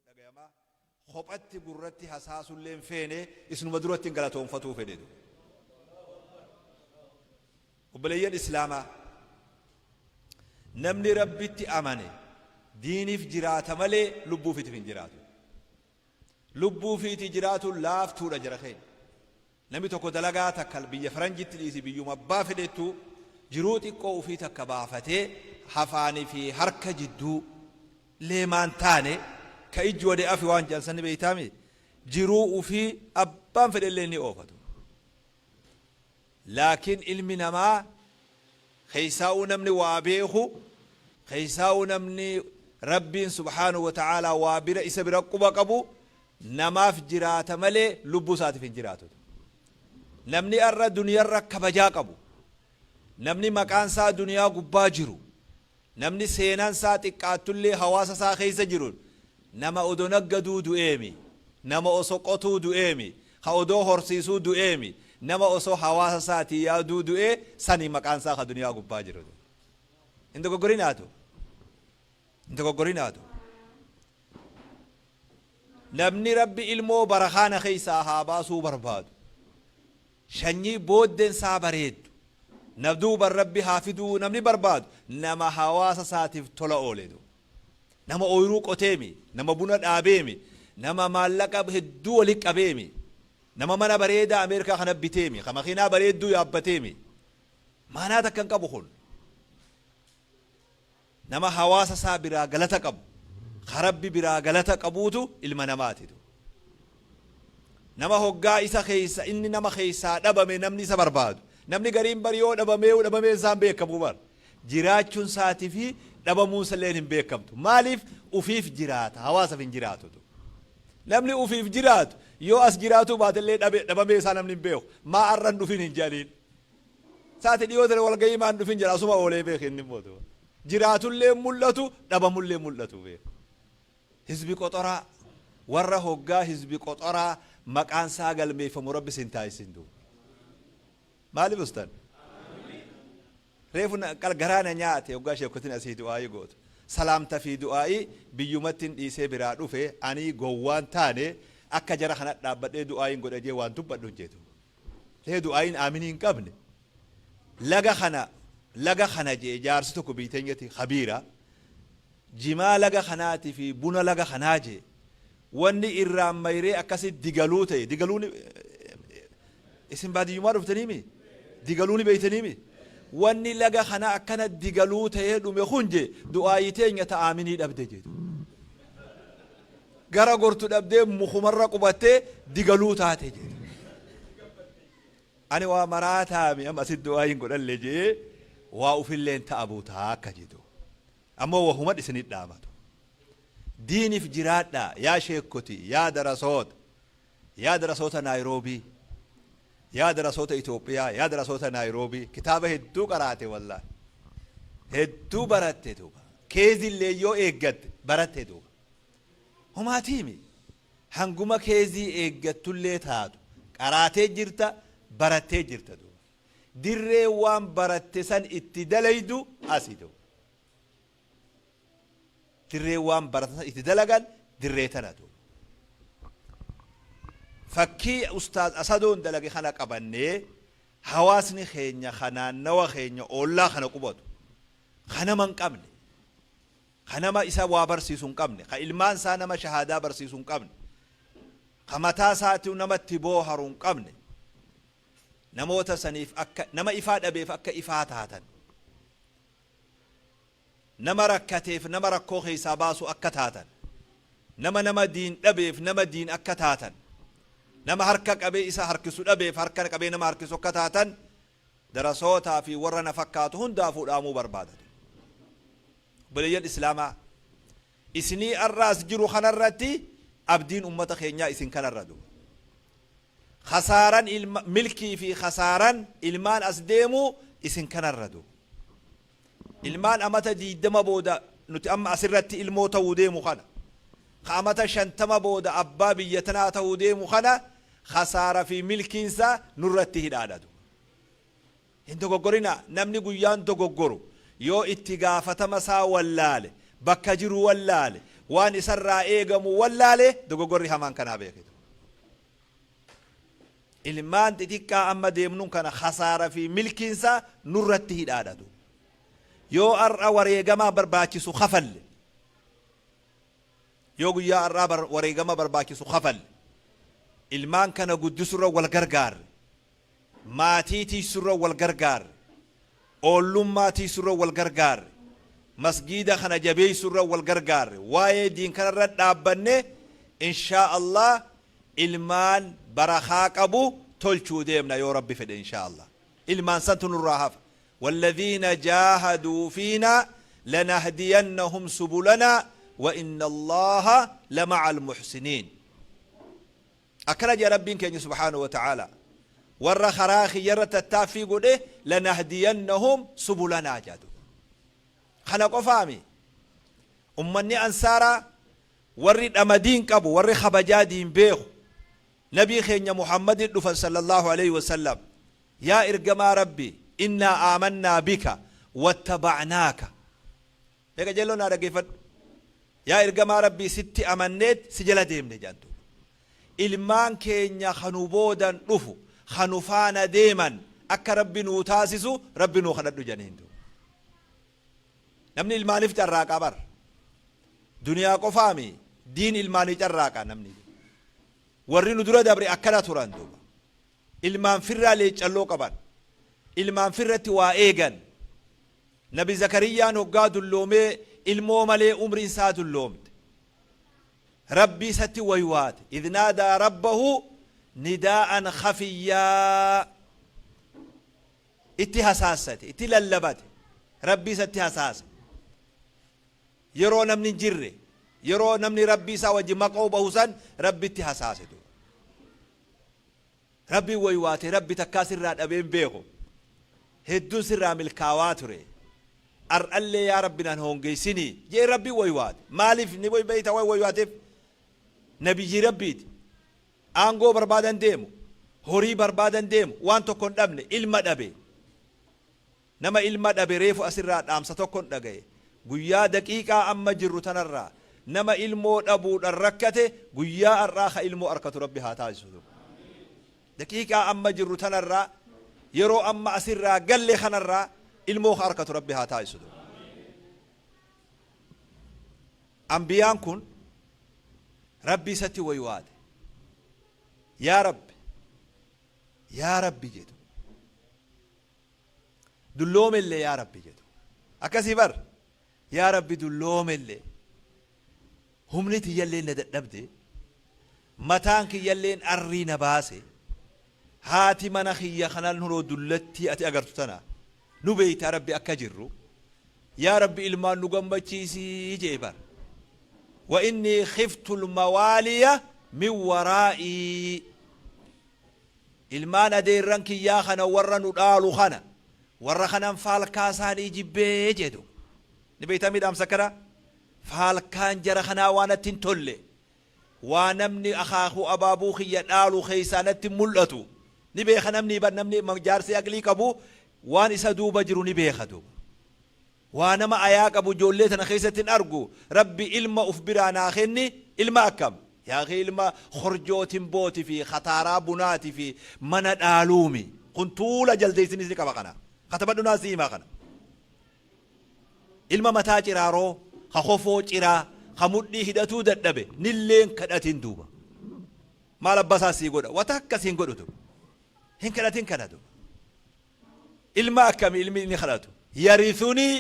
dhagayama khophatti gurratti hasaasulleen feene isnuma duratti galatoonfatuu fedheedu obboleeyyan islaamaa namni rabbitti amane diiniif jiraata malee lubbuufiif hin jiraatu lubbuufiiti jiraatu laaftuudha jira keen namni tokko dalagaa takka biyya faranjitti dhiisi biyyuma abbaa fedhettu jiruu xiqqoo ufii takka baafatee hafaanii fi harka jidduu leemaan taane ka ijji wade afi waan jalsanni beeytaami jiruu ufii abbaan fedhellee ni oofatu laakiin ilmi namaa khaysaa'uu namni waa beeku khaysaa'uu namni rabbiin subhaanahu wa ta'aalaa waa bira isa bira quba qabu namaaf jiraata malee lubbuu isaatiif hin jiraatu namni arra duniyarra kabajaa qabu namni maqaan isaa duniyaa gubbaa jiru namni seenaan isaa xiqqaattullee hawaasa isaa keessa jiru nama odoo naggaduu du'eemi nama osoo qotuu du'eemi ha odoo horsiisuu du'eemi nama osoo hawaasa isaatii yaaduu du'ee sanii maqaan isaa ka duniyaa gubbaa jiru hin dogoggorinaatu namni rabbi ilmoo barakaana keessaa haa baasuu barbaadu shanyii booddeen isaa bareeddu nabduuban rabbi haafiduu namni barbaadu nama hawaasa isaatiif tola ooledu nama ooyiruu qoteemi nama buna dhaabeemi nama maallaqa hedduu walitti qabeemi nama mana bareedaa Ameerikaa kana biteemi ka makiinaa bareedduu yaabbateemi maanaa takka hin qabu kun nama hawaasa isaa biraa galata qabu ka rabbi biraa galata qabuutu ilma namaatitu nama hoggaa isa keessa inni nama keessaa dhabame namni isa barbaadu namni gariin bariyoo dhabamee isaan beekamu bar jiraachuun isaatii fi dhabamuun salleen hin beekamtu maaliif ufiif jiraata hawaasaaf hin jiraatutu namni ufiif jiraatu yoo as jiraatu baatellee dhabamee isaa namni hin beeku maa arran dhufin hin jedhaniin saati dhiyoo tana walgayii maan dhufin jedha asuma oolee beek inni mootu jiraatullee mul'atu dhabamullee mul'atu beek hizbi qoxoraa warra hoggaa hizbi qoxoraa maqaan isaa galmeeffamu rabbi sin taayisin duu maaliif ustan reefu garaana nyaate hoggaa sheekotin asii du'aayii gootu salaamta fi du'aayii biyyumattiin dhiisee biraa dhufe ani gowwaan taane akka jara kana dhaabbadhee du'aayiin godha jee waan dubbadhu jeetu lee du'aayiin aaminii hin qabne laga kana jee jaarsi tokko biiteenyati khabiira jimaa laga kanaati fi buna laga kanaa jee wanni irraan mayree akkasi digaluu ta'e digaluun isin baadiyyumaa dhuftaniimi digaluuni beeytaniimi wanni laga kana akkana digaluu ta'e dhume kunje du'aayii teenya ta'aaminii dhabde jedhu gara gortu dhabdee mukumarra qubattee digaluu taate jedhu ani waa maraataami amma asit du'aayiin godhalle jee waa ufilleen ta'abuu taa akka jedhu ammoo wahumad isinit dhaamatu diiniif jiraadha yaa sheekoti yaa darasoota naayiroobii yaa darasoota Itoophiyaa yaa darasoota naayiroobii kitaaba hedduu qaraate wallaahi hedduu baratte duuba keezillee yoo eeggatte baratte duuba humaatiimi hanguma keezii eeggattullee taatu qaraatee jirta barattee jirta duuba dirree waan baratte san itti dalaydu asii duuba dirree waan baratan itti dalagan dirree tana duuba fakkii ustaaz asadoon dalage kana qabannee hawaasni keenya kanaannawa keenya oollaa kana qubatu kanama hin qabne kanama isa waa barsiisuu hin qabne ka ilmaan isaa nama shahaadaa barsiisuu hin qabne ka mataa isaatii namatti booharuu hin qabne namoota saniif akka nama ifaa dhabeef akka ifaa taatan nama rakkateef nama rakkoo keessaa baasu akka taatan nama diin dhabeef nama diin akka taatan nama harka qabee isa harkisu dhabeef harka qabee nama harkisu akka taatan darasootaa fi warra na fakkaatu hundaafuu dhaamuu barbaadatu obboleeyyan islaamaa isinii arraas jiru kanarratti abdiin ummata keenyaa isin kanarra du khasaaran milkii fi khasaaran ilmaan as deemu isin kanarra du ilmaan amata 20 booda nuti amma asirratti ilmoo ta'uu deemu kana amata 50 booda abbaa biyya tanaa ta'uu deemu kana خسارة في ملكينسا نرتي هدادو انتو قرينا نمني قيان تو قرو يو اتقافة مسا واللالي بكجرو واللالي وان إسرى إيغم والله دقوقري همان كان بيكت ilmaan xixiqqaa amma deemnuun kana khasaara fi milkiinsa nurratti hidhaadhatu yoo ar'a wareegamaa barbaachisu kafalle yoo guyyaa ar'aa wareegamaa barbaachisu kafalle ilmaan kana guddisurra wal gargaarre maatii tiisurra wal gargaarre oollummaa tiisurra wal gargaarre masgiida kana jabeessurra wal gargaarre waa'ee diin kanarra dhaabbanne inshaa Allah ilmaan barakaa qabu tolchuu deemna yoo rabbi fedhe inshaa Allah ilmaan santu nurraa hafa والذين جاهدوا فينا لنهدينهم سبلنا وإن الله لمع المحسنين أكرج ربك سبحانه وتعالى ور خراخ يرت التافي قده لنهدينهم سبلنا جادو خلق فامي أمني أنصارا ورد أمدين كبو ور خبجادين بيخ نبي خيني محمد صلى الله عليه وسلم يا إرجما ربي إنا آمنا بك واتبعناك هيك جلونا رقيفت يا إرجما ربي ستي أمنيت سجل ديم نجانتو إلمان كينيا خنوبودا رفو خنوفانا ديما أكا ربي نوتاسسو ربي نوخدد جنيندو نمني إلمان افتر راكا بر دنيا قفامي دين إلماني جراكا نمني ورينو درا دبري أكنا تراندو إلمان فرا ليج اللو قبان إلمان فرة وائغان نبي زكريا نقاد اللومي إلمو ملي أمر إنساد اللوم ربي ستي ويوات إذ نادى ربه نداء خفيا إتي حساسة إتي للبات ربي ستي حساسة يرو نمني جري يرو نمني ربي ساوجي مقوبه سن ربي إتي حساسة ربي ويوات ربي تكاسر راد أبين بيغو هدو سر ملكاواتري أرألي يا ربنا هونجي سني جي ربي ويوات مالف نبوي بيتا ويواتف نبي ربيت أنغو بربادن ديمو هوري بربادن ديمو وانتو كون دبني إلما دبي نما إلما دبي ريفو أسرات أمساتو كون دقاي قويا دقيقة أما جرو تنرى نما إلمو أبو الركته قويا الراخ إلمو أركة ربي هاتاجسو دقيقة أما جرو تنرى يرو أما أسرى قل لي خنرى إلمو أركة ربي هاتاجسو أنبيان كن ربي ستي ويواد يا ربي جدو دلوم اللي يا ربي جدو أكاسي بر يا ربي دلوم اللي هم نتي يلي نبدي متانك يلي أرينا باسي هاتي مناخي خنال نورو دلتي أتي أغرتنا نبيت يا ربي أكجرو يا ربي إلمان نقم بچيسي جيبر وإني خفت الموالية من ورائي إلمان ديرانك يا خنا ورن ودالو خنا ورخنا فالكاسان يجيبه جدو نبيت أميد أمسكرا فالكان جرخنا وانا تنتولي وانمني أخاخو أبابوخي يدالو خيسانة ملتو نبي خنمني بنمني مجارسي أقلي كبو وان إسادو بجرو نبي خدو وانا ما اياك ابو جوليتنا خيسة ارجو ربي علم افبرانا خني علم اكم يا اخي علم خرجوت بوتي في خطارا بناتي في من الالومي كنتولا جلديسني زي كبقنا خطبنا سيما خنا علم متى جرارو خخوفو جرا خمودي هدتو ددبه نلين كداتين دوبا ما لبسا سيغودا وتكسين غودو هين كداتين كدادو علم اكم علمي ني خلاتو يرثني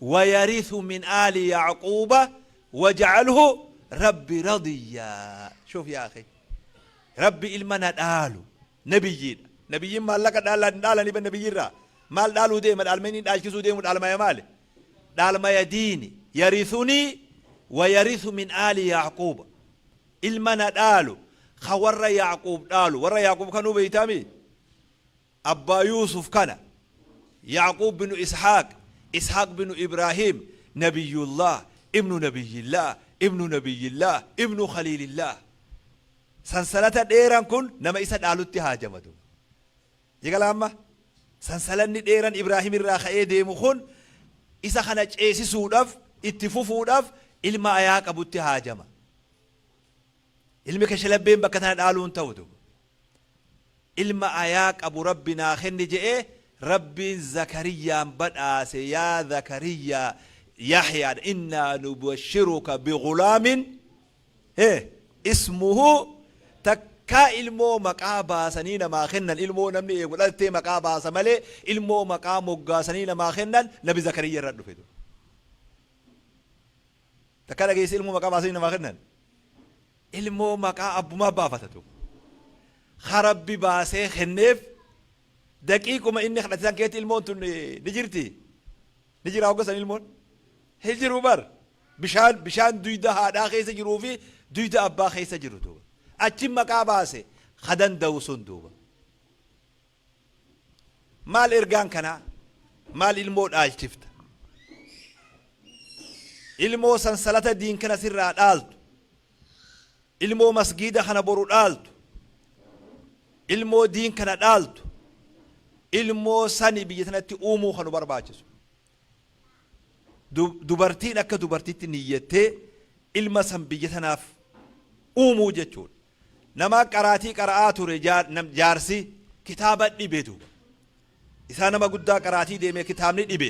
ويرث من آل يعقوب واجعله ربي رضيا شوف يا أخي ربي إلمنا دالو نبيين ما لك دالني بالنبيين را مال دالو ديم الألمانيين دالكسو ديم الألمانيا مال دالما يديني يرثني ويرث من آل يعقوب إلمنا دالو خور يعقوب دالو ور يعقوب كانوا بيتامي أبا يوسف كان يعقوب بن إسحاق بن إبراهيم نبي الله ابن نبي الله ابن نبي الله ابن خليل الله سنسلة ديران كن نما إسا دالو اتهاجمتو يقال أما سنسلة ديران إبراهيم الراخئي ديمو خن إسا خنج إيسي سودف اتفوفودف ilma ayaa qabutti haajama ilmi kashlabbeen bakka tana dhaaluun ta'utu ilma ayaa qabu rabbinaa kenni je'ee rabbiin zakariyaan badhaase yaa zakariyaa yahyaa innaa nubashiruka bigulaamin ismuhu takkaa ilmoo maqaa baasanii namaa kennan ilmoo namni eegu dhaltee maqaa baasa malee ilmoo maqaa moggaasanii namaa kennan nabi zakariyaa irra dhufe takkaa dhageesse ilmoo maqaa baasanii namaa kennan ilmoo maqaa abbumaa baafatatu harabbi baasee kenneef daqiiquma inni kadhatan keetti ilmoon tun ni jirti ni jira hoggasan ilmoon hin jiru bar bishaan duyda haadhaa keessa jiruu fi duyda abbaa keessa jiru duuba achi maqaa baase kadan da'u sun duuba maal ergaan kanaa maal ilmoo dhaalchifta ilmoo sansalata diin kana sirraa dhaaltu ilmoo masgiida kana boru dhaaltu ilmoo diin kana dhaaltu ilmoo sani biyya tanatti uumuu kanu barbaachisu dubartiin akka dubartitti niyyattee ilma san biyya tanaaf uumuu jechuudha nama qaraatii qara'aa ture jaarsi kitaaba dhibe duuba isaa nama guddaa qaraatii deemee kitaabni dhibe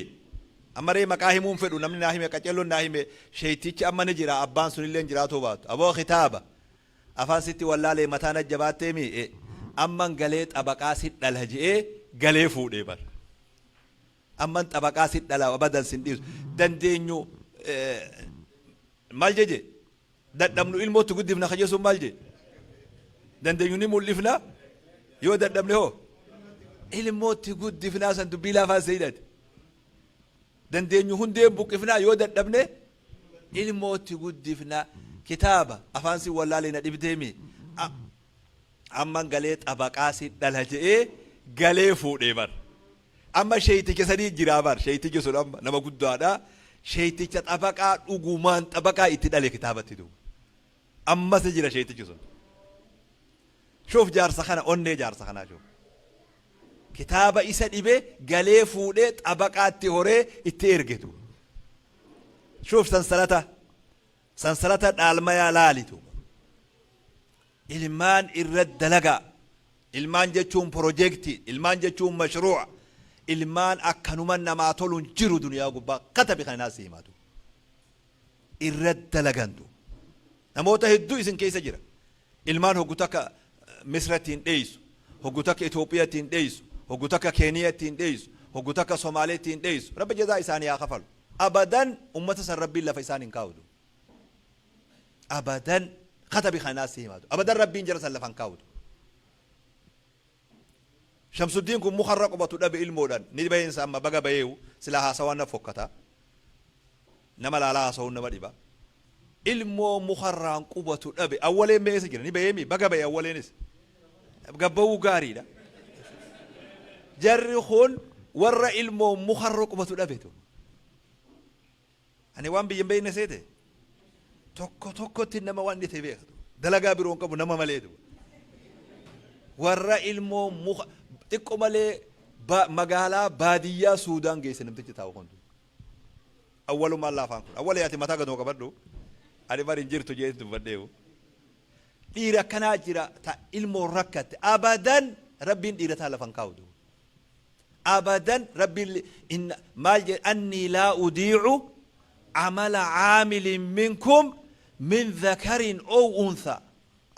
ammaree maqaa himuun fedhu namni naa hime qacelloon naa hime sheeytichi amma ni jira abbaan sunillee jiraatoo baatu aboo kitaaba afaan sitti wallaalee mataan ajjabaattee mi'e amman galee xabaqaa sit dhala je'ee galee fuudhee bar amman xabaqaa sit dhala abadan sin dhiisu dandeenyu maal jeje dadhabnu ilmootti guddifna kajeesuun maal je dandeenyu ni mul'ifna yoo dadhabne hoo ilmootti guddifnaa san dubbii laafaan seeyidhate dandeenyu hundee buqqifnaa yoo dadhabne ilmootti guddifnaa kitaaba afaan si wallaalee na dhibdeemi amman galee xabaqaa sit dhala je'ee galee fuudhee bar amma sheeyticha sadii jiraa bar sheeytichi sun amma nama guddaadha sheeyticha xabaqaa dhugumaan xabaqaa itti dhale kitaabatti duuba ammas jira sheeytichi sun shuuf jaarsa kana onnee jaarsa kanaa shuuf kitaaba isa dhibe galee fuudhee xabaqaatti horee itti ergetu shuuf sansalata dhaalmayaa laalitu ilmaan irra dalagaa ilmaan jechuun projektii ilmaan jechuun mashruuca ilmaan akkanuma namaa toluun jiru duniyaa gubbaa katabi kana naas himatu irra dalagantu namoota hedduu isin keessa jira ilmaan hoggu takka misrattiin dheeysu hoggu takka Itoophiyaattiin dheeysu hoggu takka Keeniyaattiin dheeysu hoggu takka Somaaleettiin dheeysu rabbi jazaa isaanii haa kafalu abadan ummata san rabbiin lafa isaan hin kaawudu abadan katabi kana naas himatu abadan rabbiin jara san lafa hin kaawudu Shamsuddin kun mukarra qubatu dhabe ilmoodhaan ni bayinsa amma baga bayeewu sila haasawaan na fokkata nama laalaa haasawuun nama dhiba ilmoo mukarraan qubatu dhabe awwaleen beeysa jira ni bayeemi baga baye awwaleenis gabbawuu gaariidha jarri kun warra ilmoo mukarra qubatu dhabetu ani waan biyyan beeyne seete tokkotti nama waan dhite beekatu dalagaa biroon qabu nama maleetu warra ilmoo xiqqoo malee magaalaa baadiyyaa Suudaan geesse namtichi taa'u kun awwalumaan laafaan kun awwala yaati mataa gadoo qabadhu ani bari jirtu jeetu dubbadheewu dhiira akkanaa jira ta ilmoo rakkatte abadan rabbiin dhiira taa lafan kaawudu abadan rabbiin maal jedhe annii laa udiicu amala caamilin minkum min dhakarin ow unthaa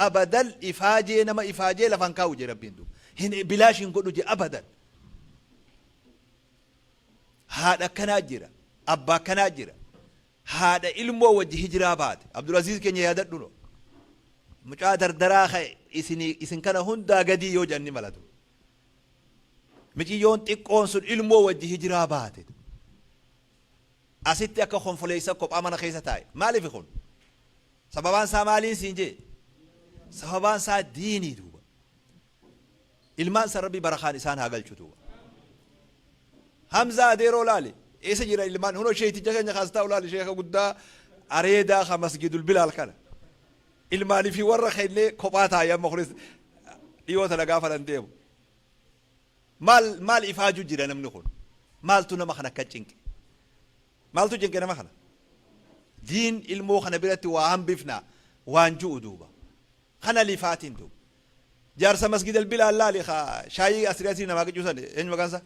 abadan ifaajee nama ifaajee lafan kaawu je rabbiin duuba hin bilaashin godhu je abadan haadha akkanaa jira abbaa akkanaa jira haadha ilmoo wajji hijiraa baate Abdulaziz keenya yaadadhu no mucaa dardaraa ka'e isin kana hundaa gadii yoo janni malatu miciyyoon xiqqoon sun ilmoo wajji hijiraa baate asitti akka konfoleessa kophaa mana keessa taa'e maaliif kun sababaan isaa maaliin siin jee sababaan isaa diinii duuba ilmaan san rabbi barakaan isaan haa galchu duuba Hamza adeeroo laale eessa jira ilmaan hunoo sheeyticha keenya kaastaa ulaale sheeka guddaa areedaa ka masjidul bilaal kana ilmaanii fi warra kennee kophaa taa'e amma kunis dhiyoota nagaa falan deemu maal ifaaju jira namni kun maaltu nama kana akka cinqe maaltu cinqe nama kana دين المو خنا برت وهم بفنا وانجو دوبا خنا لفاتين دوب جارس مسجد البلال لا لخا شاي أسرياتي نما كجوسان إنج مكانسا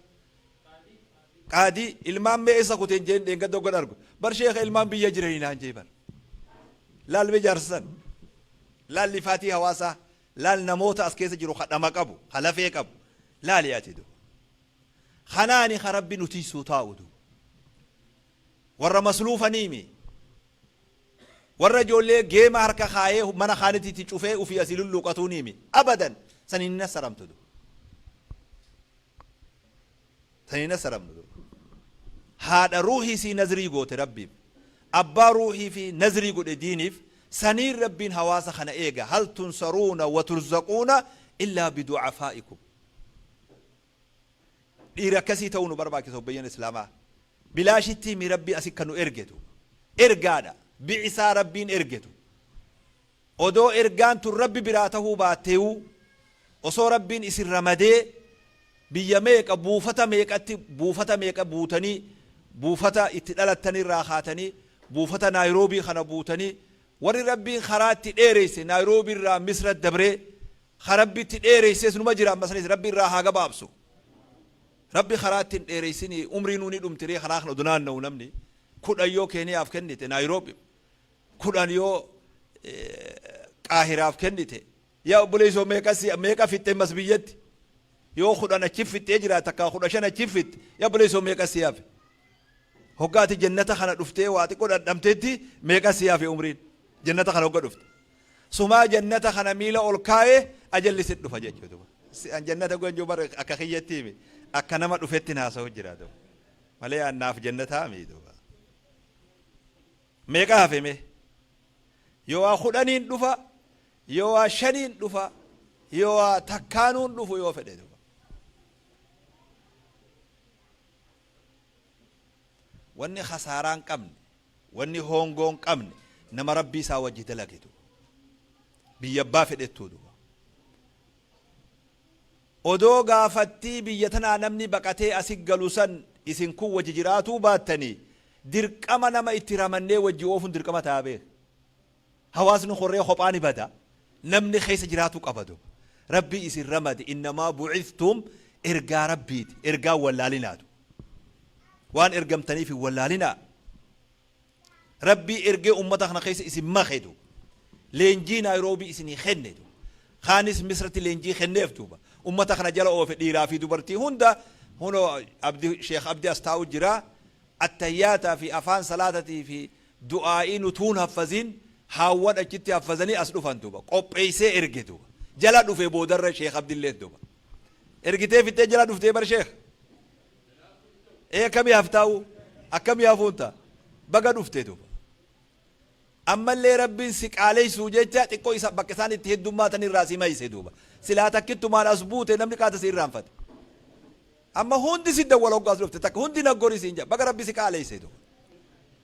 قادي المام بيسا كتين جين دينك دوغن أرجو بر شيخ المام بيجرين هنجيبر لا البجارسن لا لفاتي هواسا لا النموت أسكيس جرو خدما كابو خلافي كابو لا لياتي دو خناني خربي نتيسو تاودو ورا مسلوفا نيمي ورا جولي جيما هركا خايه منا خانتي تشوفه وفي أسيل اللوقاتو نيمي أبدا سنين سرمتو دو سنين سرمتو دو هذا روحي سي نزري قوت ربي أبا روحي في نزري قوت دينيف سنين ربين هواسا خنا إيجا هل تنصرون وترزقون إلا بدعفائكم إيركسي تونو برباكي سوبيان إسلاما بلا شتي مي ربي أسكنو إرجتو إرجادا بعيسى ربين إرجتو odoo ergaan tun rabbi biraa tahuu baatteewu osoo rabbiin isin ramadee biyya meeqa buufata meeqa buutanii buufata itti dhalattanirraa kaatanii buufata naayiroobii kana buutanii warri rabbiin karaatti dheereyse naayiroobii irraa misra dabree karabbitti dheereyse sunuma jira masanis rabbi irraa haa gabaabsu rabbi karaatti dheereysini umrii nuuni dhumtiree kanaa kana dunaan na'u namni kudhan yoo keeniyaaf kennite naayiroobii kudhan yoo qaahiraaf kennite yaa obboleessoo meeqa fitte masbiyyatti yoo kudhan achi fittee jira takka kudha shan achi fitte yaa obboleessoo meeqa siyaaf hoggaati jannata kana dhuftee waa xiqqoo dhadhamteetti meeqa siyaaf umriin jannata kana hogga dhufte sumaa jannata kana miila ol kaa'ee ajallisit dhufa jechuudha jannata gonjoo bara akka kiyyattiimi akka nama dhufetti naasa'u jira malee annaaf jannataa miidhuba meeqa hafeme yoo kudhaniin dhufa yoo shaniin dhufa yoo takkaanuun dhufu yoo fedhe dhufa wanni khasaaraan qabne wanni hongoon qabne nama rabbii isaa wajji dalagetu biyya abbaa fedhettuu dhufa odoo gaafattii biyya tanaa namni baqatee asig galu san isin kun wajji jiraatuu baattanii dirqama nama itti ramannee wajji oofuun dirqama taabee hawaasni khorree kophaani bada namni keessa jiraatu qabadu rabbi isin ramade innamaa bu'ithtum ergaa rabbiiti ergaa wallaalinaatu waan ergamtaniif wallaalina rabbi ergee ummata kana keessa isin makhedu leenjii naayiroobii isinii kennetu khaanis misrati leenjii kenneef duuba ummata kana jala oofe dhiiraa fi dubartii hunda huno sheekh abdi astaa'u jira attayyaata fi afaan salaatatii fi du'aa'ii nutuun haffazin haawwan achitti haffazanii as dhufan duuba qopheessee erge duuba jala dhufe boodarra sheekh abdillee duuba ergitee fittee jala dhuftee bar sheekh akkamii haftaa'u akkamii hafuunta baga dhuftee duuba ammallee rabbiin si qaaleessuu jecha xiqqoo isa bakka isaan itti heddummaatan irraa si mayse duuba silaa takkittumaan as buute namni qaata si irraanfate amma hundi si dawwala hoggaas dhufte takka hundi naggori siin baga rabbi si qaaleesse duuba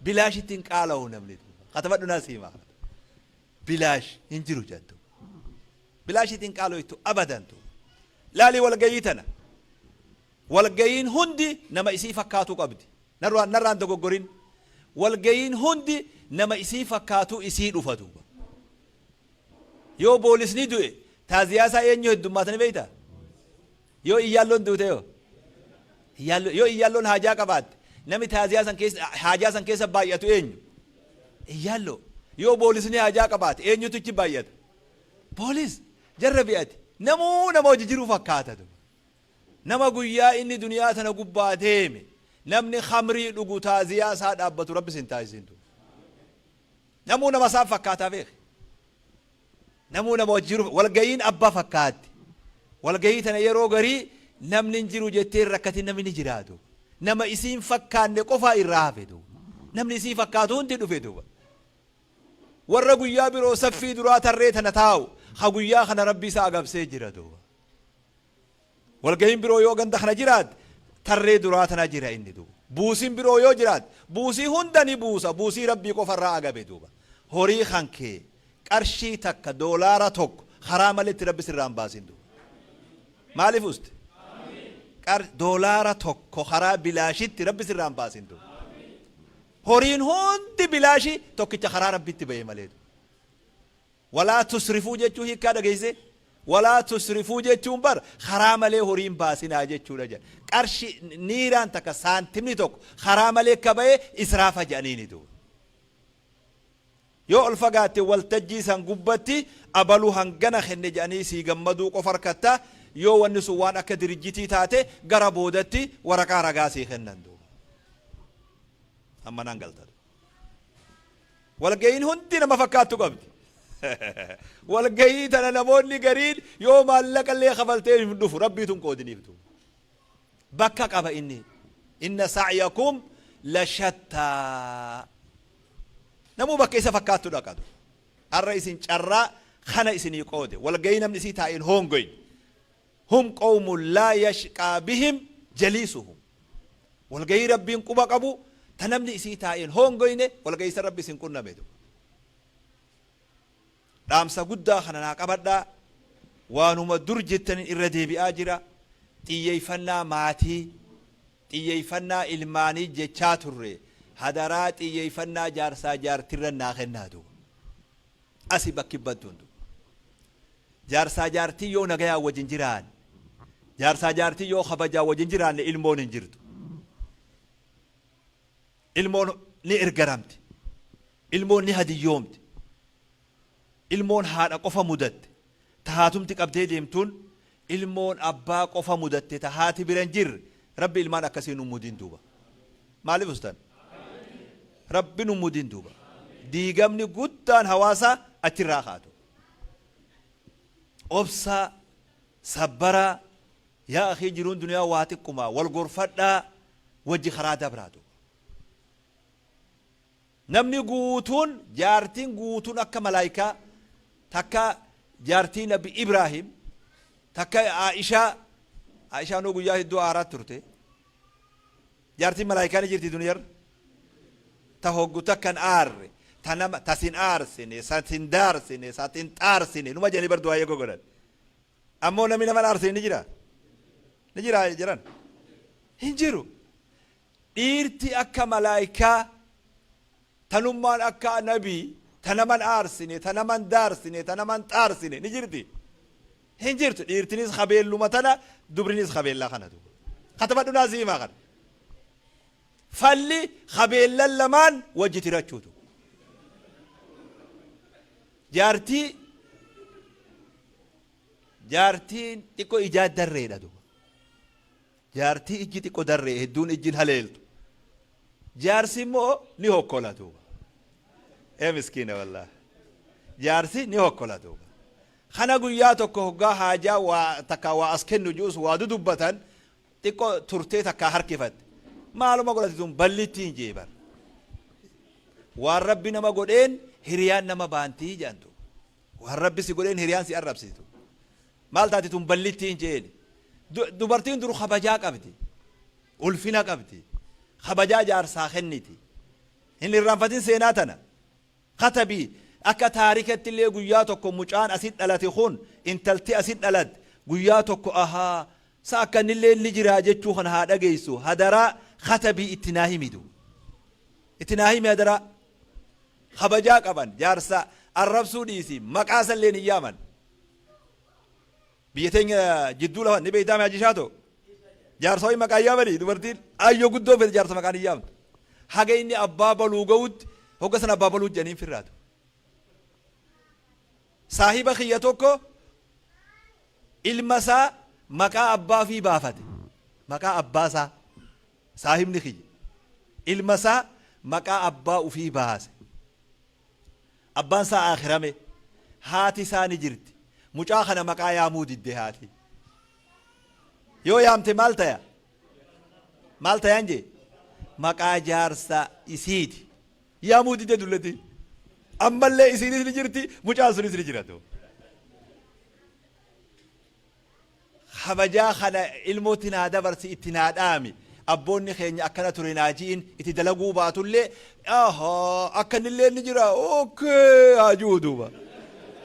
bilaashittiin qaala'u namni duuba katabadhu naa siimaa بلاش ينجرو جاتو بلاش تنقالوا يتو أبدا تو لا لي والقيتنا والقين هندي نما يسي فكاتو قبدي نرى عندكو قرين والقين هندي نما يسي فكاتو يسي رفاتو يو بوليس نيدو تازياسا ينيو الدماتني بيتا يو إيالون دوتيو يو إيالون حاجة قبات نمي حاجة كيس بايتو ينيو إيالو yoo boolisni hajaa qabaate eenyutu ichi baay'ata boolis jarrabi ati nama hojii jiru fakkaata nama guyyaa inni duniyaa tana gubbaa deeme namni khamrii dhugu taaziyaa isaa dhaabbatu rabbi sin taasisintu nama isaa fakkaataa beek nama hojii jiru walgayiin abbaa fakkaatti walgayii tana yeroo garii namni hin jiru jettee rakkati namni jiraatu nama isiin fakkaanne qofaa irraa hafe namni isii fakkaatu hundi dhufe duuba warra guyyaa biroo saffii duraa tarree tana taa'u ha guyyaa kana rabbi isaa agabsee jira duuba walgahiin biroo yoo ganda kana jiraat tarree duraa tana jira inni duuba buusiin biroo yoo jiraat buusii hunda ni buusa buusii rabbii qofarraa agabe duuba horii hankee qarshii takka doolaara tokko karaa maletti rabbi sirraan baasin duuba maaliif uste doolaara tokko karaa bilaashitti rabbi sirraan baasin duuba هورين هوندي بلاشي توكي خرا ربي تبي ماليد ولا تسرفوا جتشو هي كذا جيزة ولا تسرفوا جتشو بر خرا مالي هورين باسنا جتشو رجال قرش نيران تك سانتمني توك خرا مالي كباي إسراف جانيني دو يو الفقاتي والتجي سنقبتي أبلو هنغنا خن جاني سيغمدو قفركتا يو ونسوان أكا درجتي تاتي غربودتي ورقا رقاسي خنندو أما نانقلتا والقاين هندي نما فكاتو قبل والقاين تنا نموني قرين يوم اللك اللي خفلتين من دفو ربي تنقودني بتو بكا قبا إن سعيكم لشتى نمو بكا إسا فكاتو دقادو الرئيس انشرا خنا إسني قودي والقاين من إسيتاين هونغوين هم قوم لا يشقى بهم جليسهم والقاين ربي انقبا قبو تنمني إسيتاين هونغوين والقاين ربي سنكونا بيدو رامسا قدا خنا قبدا وانما درجتن إردي بآجرة تييفنا ماتي تييفنا إلماني جتشاتر هدرات تييفنا جارسا جارترن ناخنا دو أسي بكي بدون دو جارسا جارتي يو نغيا وجنجران جارسا جارتي يو خبجا وجنجران إلمون انجردو إلمون ني إرقرامت إلمون ني هدي يومت إلمون هادا قفا مدد تهاتم تقبدي ديمتون إلمون أبا قفا مدد تهاتي برنجر ربي إلمان أكسي نمودين دوبا مالي بستان ربي نمودين دوبا ديقامني قدان هواسا أتراخاتو أبسا صبرا يا أخي جرون دنيا واتقكما والغرفة وجي خرادا برادو نمني قوتون جارتين قوتون أكا ملايكا تكا جارتين نبي إبراهيم تكا عائشة نوغو ياه الدو آرات ترتي جارتين ملايكا نجرتي دنيا تهوغو تكن آر تنم تسين آر سنة ساتين دار سنة ساتين تار سنة نما جاني بردو آيه قولن أمو نمي نمان آر سنة نجرا جران هنجرو إيرتي أكا ملايكا تنمان أكا نبي تنمان آرسيني تنمان دارسيني تنمان تارسيني نجرتي هنجرت إيرتنيز خبيل لمتنا دبرنيز خبيل لا خنا دو خطبت نازي ما خن فلي خبيل للمان وجهتي راتشوتو جارتي تكو إيجاد دري دو جارتي إجي تكو دري هدون إجي الهليلتو جارسي مو نيهو كولا دوبا ايه مسكينة والله جارسي نيهو كولا دوبا خنا قوياتو كوغا حاجة وتكا واسكن نجوس وادو دبتن تكو ترتي تكا حركفت معلومة قولت دوم بلتين جيبر والرب نما قولين هريان نما بانتي جانتو والرب سي قولين هريان سي الرب سيتو مال تاتي توم بلتين جيني دبرتين درو خبجا قبتي ألفنا قبتي خبجا جار ساخنتي إن الرنفتين سيناتنا خطبي أكا تاريكت اللي قياتكو مجان أسيد ألاتي خون إن تلتي أسيد ألات قياتكو أها ساكن اللي جراجتشو خن هذا جيسو هدرا خطبي اتناهي ميدو اتناهي ميدرا خبجا قبن جارسا الرب سوديسي مقاسا اللي نيامن بيتين جدو لها نبي دام عجيشاتو جارسوي مقايا بني دبرتين أيو قدو في جارسا مقاني يام حاجة إني أبا بلوغود هو قصنا أبا بلوغ جنين في الرادو صاحب خياتوكو المسا مقا أبا في بافت مقا أباسا صاحب نخي المسا مقا أبا في باس أبان سا آخرامي هاتي ساني جرت مجاخنا مقا يامود الدهاتي يو يامتي مالتا ينجي مقا جارسا إسيتي يامود الدهاتي أما اللي إسيني سنجرتي مجاسوني سنجرتو خبجا خنا الموتنا دبرسي اتناد آمي أبوني خيني أكنا تريناجين اتدلقوا باتوا اللي أكن اللي نجرا أوكي أجودوا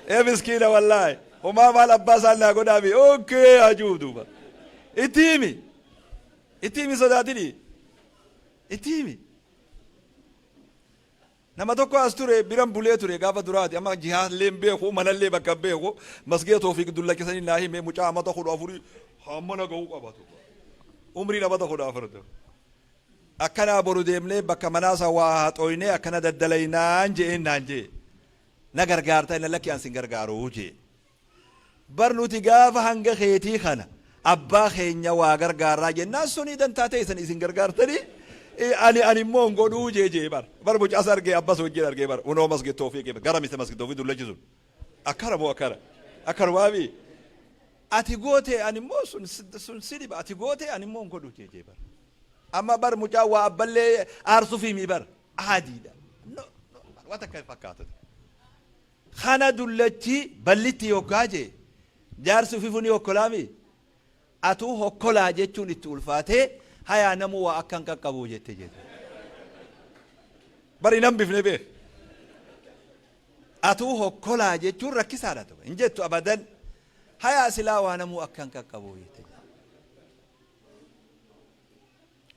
يا مسكينة والله وما مال أباس الله قدامي أوكي أجودوا اتيمي صداتني اتيمي nama tokko as ture biran bulee ture gaafa duraati amma jihaallee beeku manallee bakka beeku masgee toofiq dulla kisanii naa hime mucaa amata kudha afurii hammana ga'uu qabatu umrii amata kudha afurtu akkana boru deemnee bakka manaasa waa haxooyne akkana daddalaynaan je'een naan jee na gargaarta ina lakki an sin gargaaruu jee barnuti gaafa hanga keetii kana abbaa keenya waa gargaaraa jennaan sunii dantaa ta'e san isin gargaartanii ani immoo godhuu jee bar mucaa argee abbas wajjin argee bar unoo masgee toofiq gara miste masgee toofiq dulla jisun akkana moo akkana waabi ati goote ani immoo sun sidiba ati goote ani immoo godhuu jee bar amma bar mucaa waa abballee aarsu fi mi bar aadiidha wata kan fakkaatu khana dullachi ballitti yokkaa jee jaarsu fi funi hokkolaami atu hokkolaa jechuun itti ulfaatee haya namu waa akkan qaqqabu jette jette bari nam bifne be atu hokkolaa jechuun rakkisaadha ta'e hin jettu abadan haya silaa waa namu akkan qaqqabu jette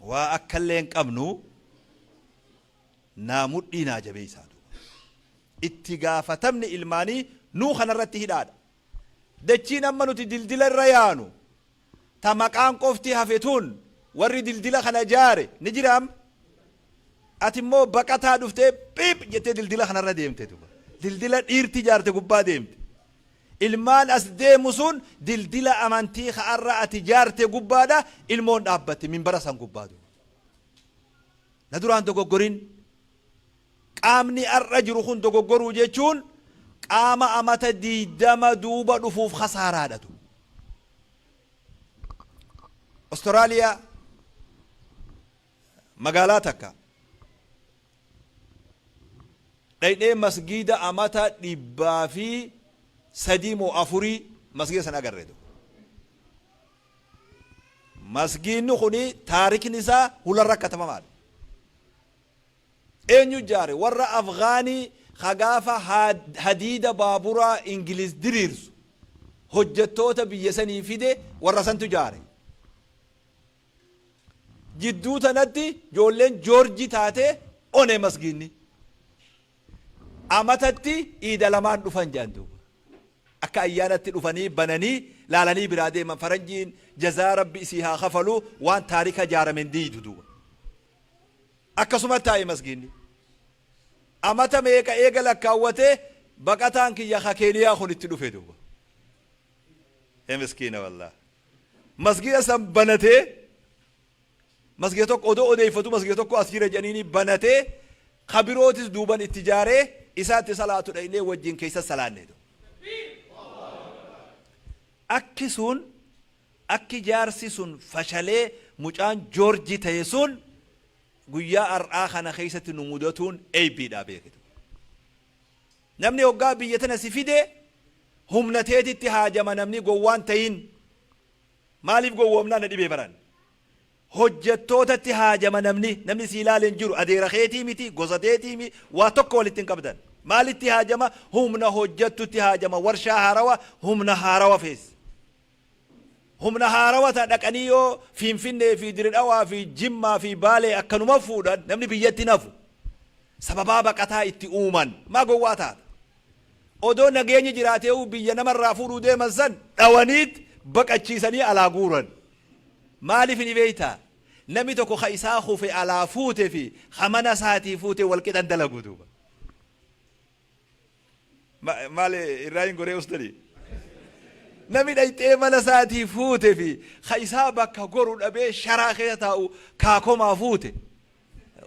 waa akkalleen qabnu naamudhiinaa jabeeysaa itti gaafatamni ilmaanii nuu kanarratti hidhaadha dachiin amma nuti dildila irra yaanu ta maqaan qofti hafetuun warri dildila kana jaare ni jiraam ati immoo baqataa dhuftee piip jettee dildila kanarra deemte duba dildila dhiirti jaarte gubbaa deemte ilmaan as deemu sun dildila amantii ka'arra ati jaarte gubbaadha ilmoon dhaabbatte minbara san gubbaa duba na duraan dogoggorin qaamni arra jiru kun dogoggoruu jechuun qaama amata 20 duuba dhufuuf khasaaraadha tu Australia magaalaa takka dhaydhee masgiida amata 300 moo 4 masgiida sana agarreetu masgiidni kuni taarikni isaa hularra katabamaadha eenyu jaare warra afgaanii khagaafa hadiida baaburaa ingiliz diriirsu hojjettoota biyya sanii fide warra santu jaare jidduu tanatti joolleen joorji taate one masgiidni amatatti iida lamaan dhufan jaantu akka ayyaanatti dhufanii bananii laalanii biraa deeman faranjiin jazaa rabbi isii haa kafalu waan taarika jaaramen diidu duuba akkasuma taa'e masgiidni amata meeqa eega lakkaawwate baqataan kiyya hakeeniyaa kun itti dhufe duuba miskiina wallah masgiida san banatee masgiida tokko odoo odeeffatu masgiida tokko as jira jedhanii banatee kabirootis duuban itti jaaree isaatti salaatu dhaynee wajjin keessa salaanne akki sun akki jaarsi sun fashalee mucaan joorji ta'e sun guyyaa ar'aa kana keessatti nu mudatuun eebbiidha beekitu namni hoggaa biyya tana si fide humnateetitti haajama namni gowwaan ta'in maaliif gowwoomnaa na dhibee baran hojjettootatti haajama namni si ilaaleen jiru adeera keetii miti gosa teetii miti waa tokko walitti hin qabdan maalitti haajama humna hojjettutti haajama warshaa haarawa humna haarawa fees humna haarawa ta dhaqanii yoo Finfinnee fi Diridhawaa fi Jimmaa fi Baalee akkanuma fuudhan namni biyyatti nafu sababaa baqataa itti uuman maa gowwaa taata odoo nageenyi jiraatee biyya namarraa fuudhuu deeman san dhawaniit baqachiisanii alaa guuran maaliif ni beeytaa namni tokko ka isaa kufe alaa fuute fi hamana isaatii fuute walqixan dalagu duuba maali irraayin goree ustadii namni dhayxee mana isaatii fuute fi ka isaa bakka goru dhabee sharaa keessa taa'u kaakomaa fuute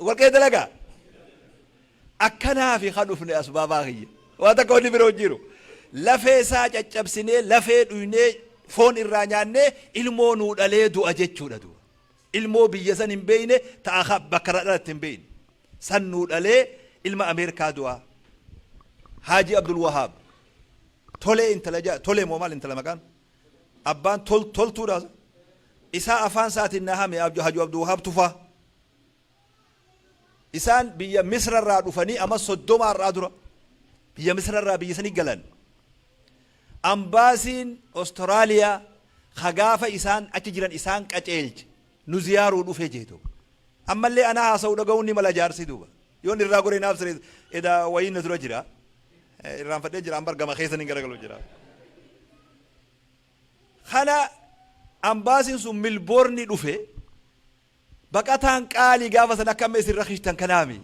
walqee dalagaa akkanaa fi kan dhufne asbaabaa kiyya waan takka wanni biroo jiru lafee isaa caccabsinee lafee dhuynee foon irraa nyaannee ilmoo nuu dhalee du'a jechuudha du'a ilmoo biyya san hin beeyne ta'a bakka dhalatti hin beeyne san nuu dhalee ilma Ameerikaa du'a Haaji Abdul Wahaab tolee intala tolee moo maal intala maqaan abbaan toltuudha isaa afaan isaatiin na hame Haaji Abdul Wahaab tufaa isaan biyya Misrarraa dhufanii ama 30 irraa dura biyya Misrarraa biyya sanii galan ambaasiin Austraaliyaa khagaafa isaan achi jiran isaan qaceelche nu ziyaaruu dhufe jeeto ammallee ana haasa'u dhaga'uun ni mala jaarsi duuba يون الراغوري نافسر إذا وين نزرو جرا الرام فتح جرا أمبر جما خيسن إنكرا كلو جرا خلا أمباسين سو ملبورني دوفه بكاتان قالي غافا سنا كم يصير رخيشتان كلامي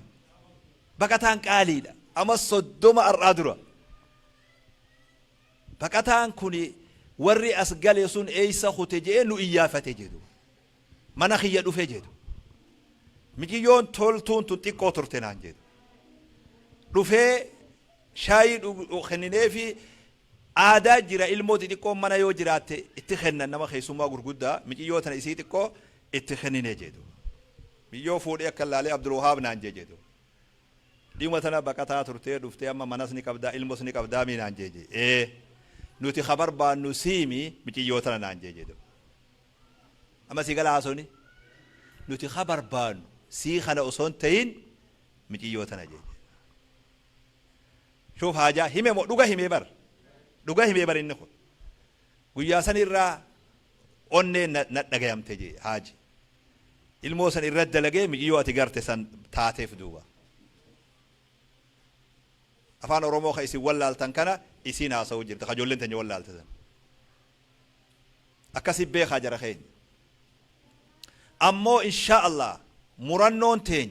بكاتان قالي دا أما صدوم الرادرة بكاتان كوني وري أسقال يسون إيسا خوتجي نو إيافة تجدو مناخي يدوفه جدو ميكي يون تولتون تنتيكو ترتنان جدو دوفه شايد وخنيني في عادة جرا الموت تيكو منا يو جرات اتخنن نما خيسوما غرغدا ميكي يو تنا إسي تيكو اتخنيني جدو ميو فودي أكلالي عبد الوهاب نانجي جدو دي مثلا بكاتا ترتي دوفتي أما مناسني كبدا الموسني كبدا مي نانجي جي إيه نوتي خبر با نسيمي ميكي يو تنا نانجي جدو أما سيقال عاسوني نوتي خبر بان سي خنا أصون تين ميكي يو تنا جي شوف حاجة همي دوغا همي بر دوغا همي بر إنكو وياسن الرا أني نتنقيم تجي حاجة الموسن الرد لقي ميكي يو أتقارت سن تاتيف دوغا أفان أرومو خيسي والالتن كان إسينا سوجر تخجولين تنجي والالتن أكاسي بيخا جرخين أمو إن شاء الله مرنون تين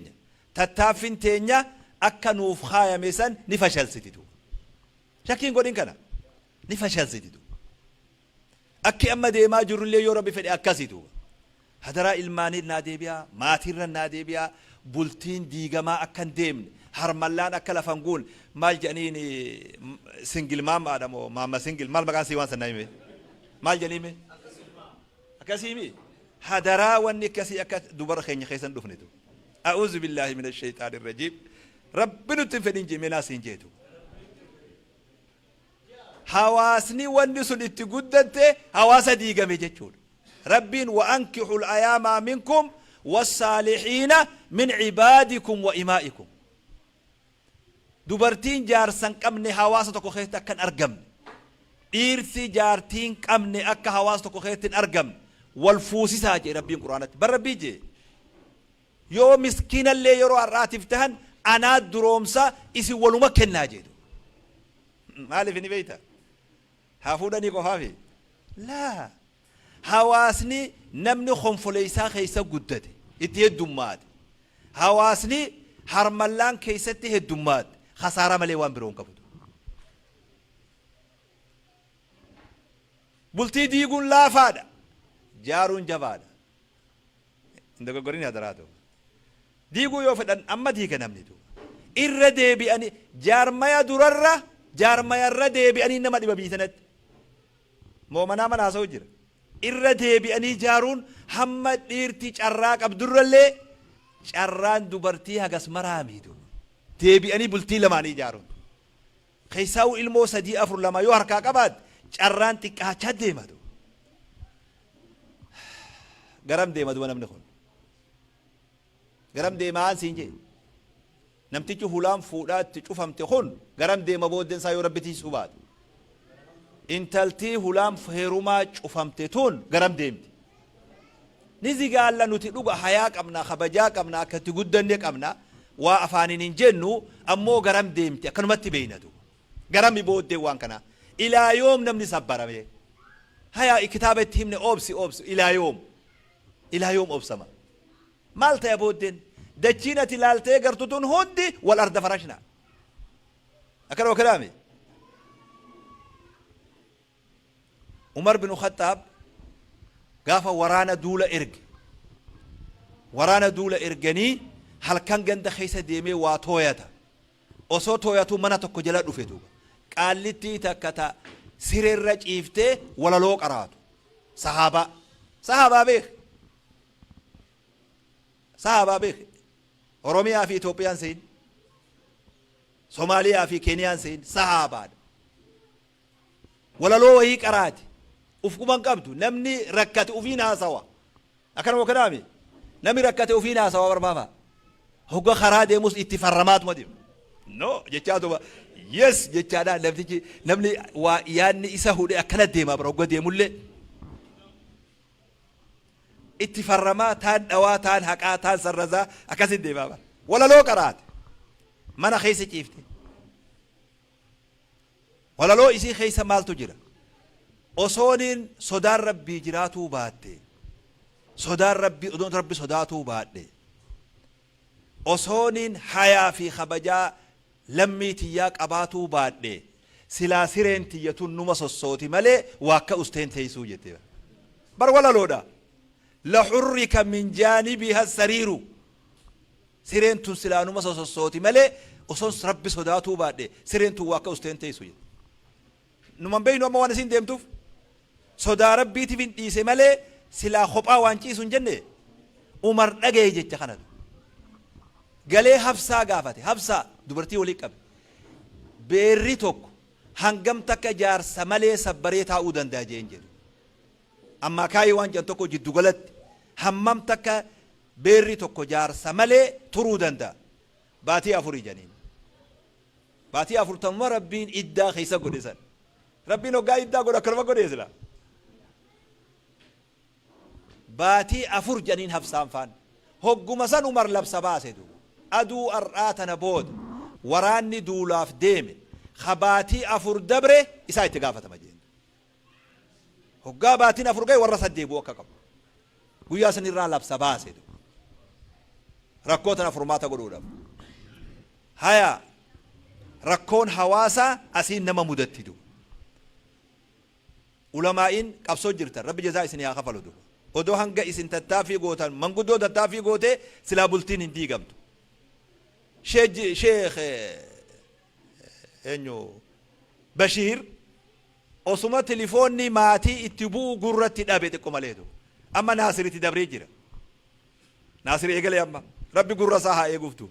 تتافين تينيا أكا نوف خايا ميسان نفشل ستيدو شاكين قولين كنا نفشل ستيدو أكي أما دي ما جرون لي يو ربي فدي أكا ستيدو هدرا إلماني نادي بيا ماتير نادي بيا بولتين ديغا ما أكا ديمن هرمالان أكا لفنقول مال جانيني سنجل مام آدمو ماما سنجل مال مكان سيوان سنايمي مال جانيمي أكا سيمي هدرا واني كسي أكا دوبر خيني خيسان دفنتو أعوذ بالله من الشيطان الرجيم ربنا تنفدين جمينا سنجيتو حواسني واني سنت قدنت حواسا ديغا ميجتشون ربين وأنكحوا الأيام منكم والصالحين من عبادكم وإمائكم دوبرتين جارسن قمني حواسا تكو خيستا كان أرقم إرثي جارتين قمني أكا حواسا تكو خيستا أرقم والفوسي ساجي ربين قرآنات بربي جي يو مسكين اللي يرو الراتف تهن أنا درومسا إسي ولوما كنا جيدو مالي فيني بيتا هافوداني قفافي لا حواسني نمني خنفليسا خيسا قدد اتيه الدماد حواسني حرمالان كيسا تيه الدماد خسارة مليوان برون كبدو بلتي ديقون لا فادا جارون جبادا عندك قرين هدراتو ديقو يوفدن أما ديك نمنيتو إردي بأني جارمايا دررة جارمايا ردي بأني نما دي ببيتنت مؤمنا من أسوجر إردي بأني جارون حمد إرتي شراك عبدالر اللي شران دوبرتي هقس مراميدو دي بأني بلتي لماني جارون خيساو إلمو سدي أفر لما يوهركا قباد شران تكها چد ديمدو قرم ديمدو ونم نخون قرم ديمان سينجي نمتيجو هلام فودات تشوفهم تخون قرم ديما بودن سايو ربتي سوبات انتلتي هلام فهروما تشوفهم تتون قرم ديمتي نزي قال لنو تلوغا حياك أمنا خبجاك أمنا كتقودنك أمنا وافانين جنو أمو قرم ديمتي كنمت بيندو قرم بود ديوان كنا إلى يوم نمني صبر بيه هيا كتابة تهمني أوبسي إلى يوم أوبسما مالتا يا بودن دجينة لالتي قرطتون هندي والأرض فرشنا أكروا كلامي عمر بن الخطاب قاف ورانا دولة إرقني هل كان جند خيسة ديمي واتويتا أصو توياتو منا تكو جلال رفيتو قال لي تيتا كتا سير الرج إفتي ولا لوك أرادو صحابة بيخ أوروميا في إثيوبيا سين صوماليا في كينيا سين صحابة ولا لو هيك أراد أفكم قبضو نمني ركت أفينا سوا أكرموا كلامي نمي ركت أفينا سوا بربابا هو خراد مس اتفرمات مديم نو جتادو يس جتادا لفتي نمني وياني إسهو دي أكلت ديما برو ديمولي اتفرما تان دوا تان حقا تان سرزا أكاسد دي بابا ولا لو قرات mana keessa ciifte walaloo isii keessa maaltu jira osooniin sodaan rabbii jiraatuu baatte sodaan rabbii odoon rabbi sodaatuu baadhe osooniin hayaa fi kabajaa lammii tiyyaa qabaatuu baadhe silaa sireen tiyyatun numa sossooti malee waakka usteen teessuu jette bar walaloodha لحرك من جانبها السرير سيرين تون سلانو مسا صوتي ملي وصوص ربي صداتو بعد سيرين تو واكا استين تيسو نمان بينو ما وانا سين ديمتوف صدا ربي تفين ديسي ملي سلا خبا وانشي سن جنة عمر نجي جيتش خاند قالي حفصة قافته حفصة دبرتي وليك أب بيريتوك هنگم تك جار سملي سبريتا اودن دا جينجر أما كاي وان جنتوكو جدو غلط همم تكا بيري توكو جار سمالي ترودن دا باتي أفوري جنين باتي أفور تنوى ربين إدى خيسا قدسان ربين وقا إدى قد أكرما قدسلا باتي أفور جنين حفصان فان هقو مسان عمر لبسا باسدو أدو أرآتنا بود وراني دولاف ديمن خباتي أفور دبره إسا اتقافة مجين هقا باتين أفرقاي ورسا ديبو وكاكم قويا سنران لبسا باسدو ركوتنا فرماتا قلولا هيا ركون حواسا أسين نما مدتدو علماء قبصو جرتا رب جزاء سنيا خفلو دو ودو هنگا اسن تتافي قوتا من قدو تتافي قوتي سلا بلتين اندي قمتو شيخ انيو بشير osuma telefoonni maatii itti bu'u gurratti dhabe xiqqo maleetu amma naasiritti dabree jira naasiri eegalee amma rabbi gurra isaa haa eeguuftu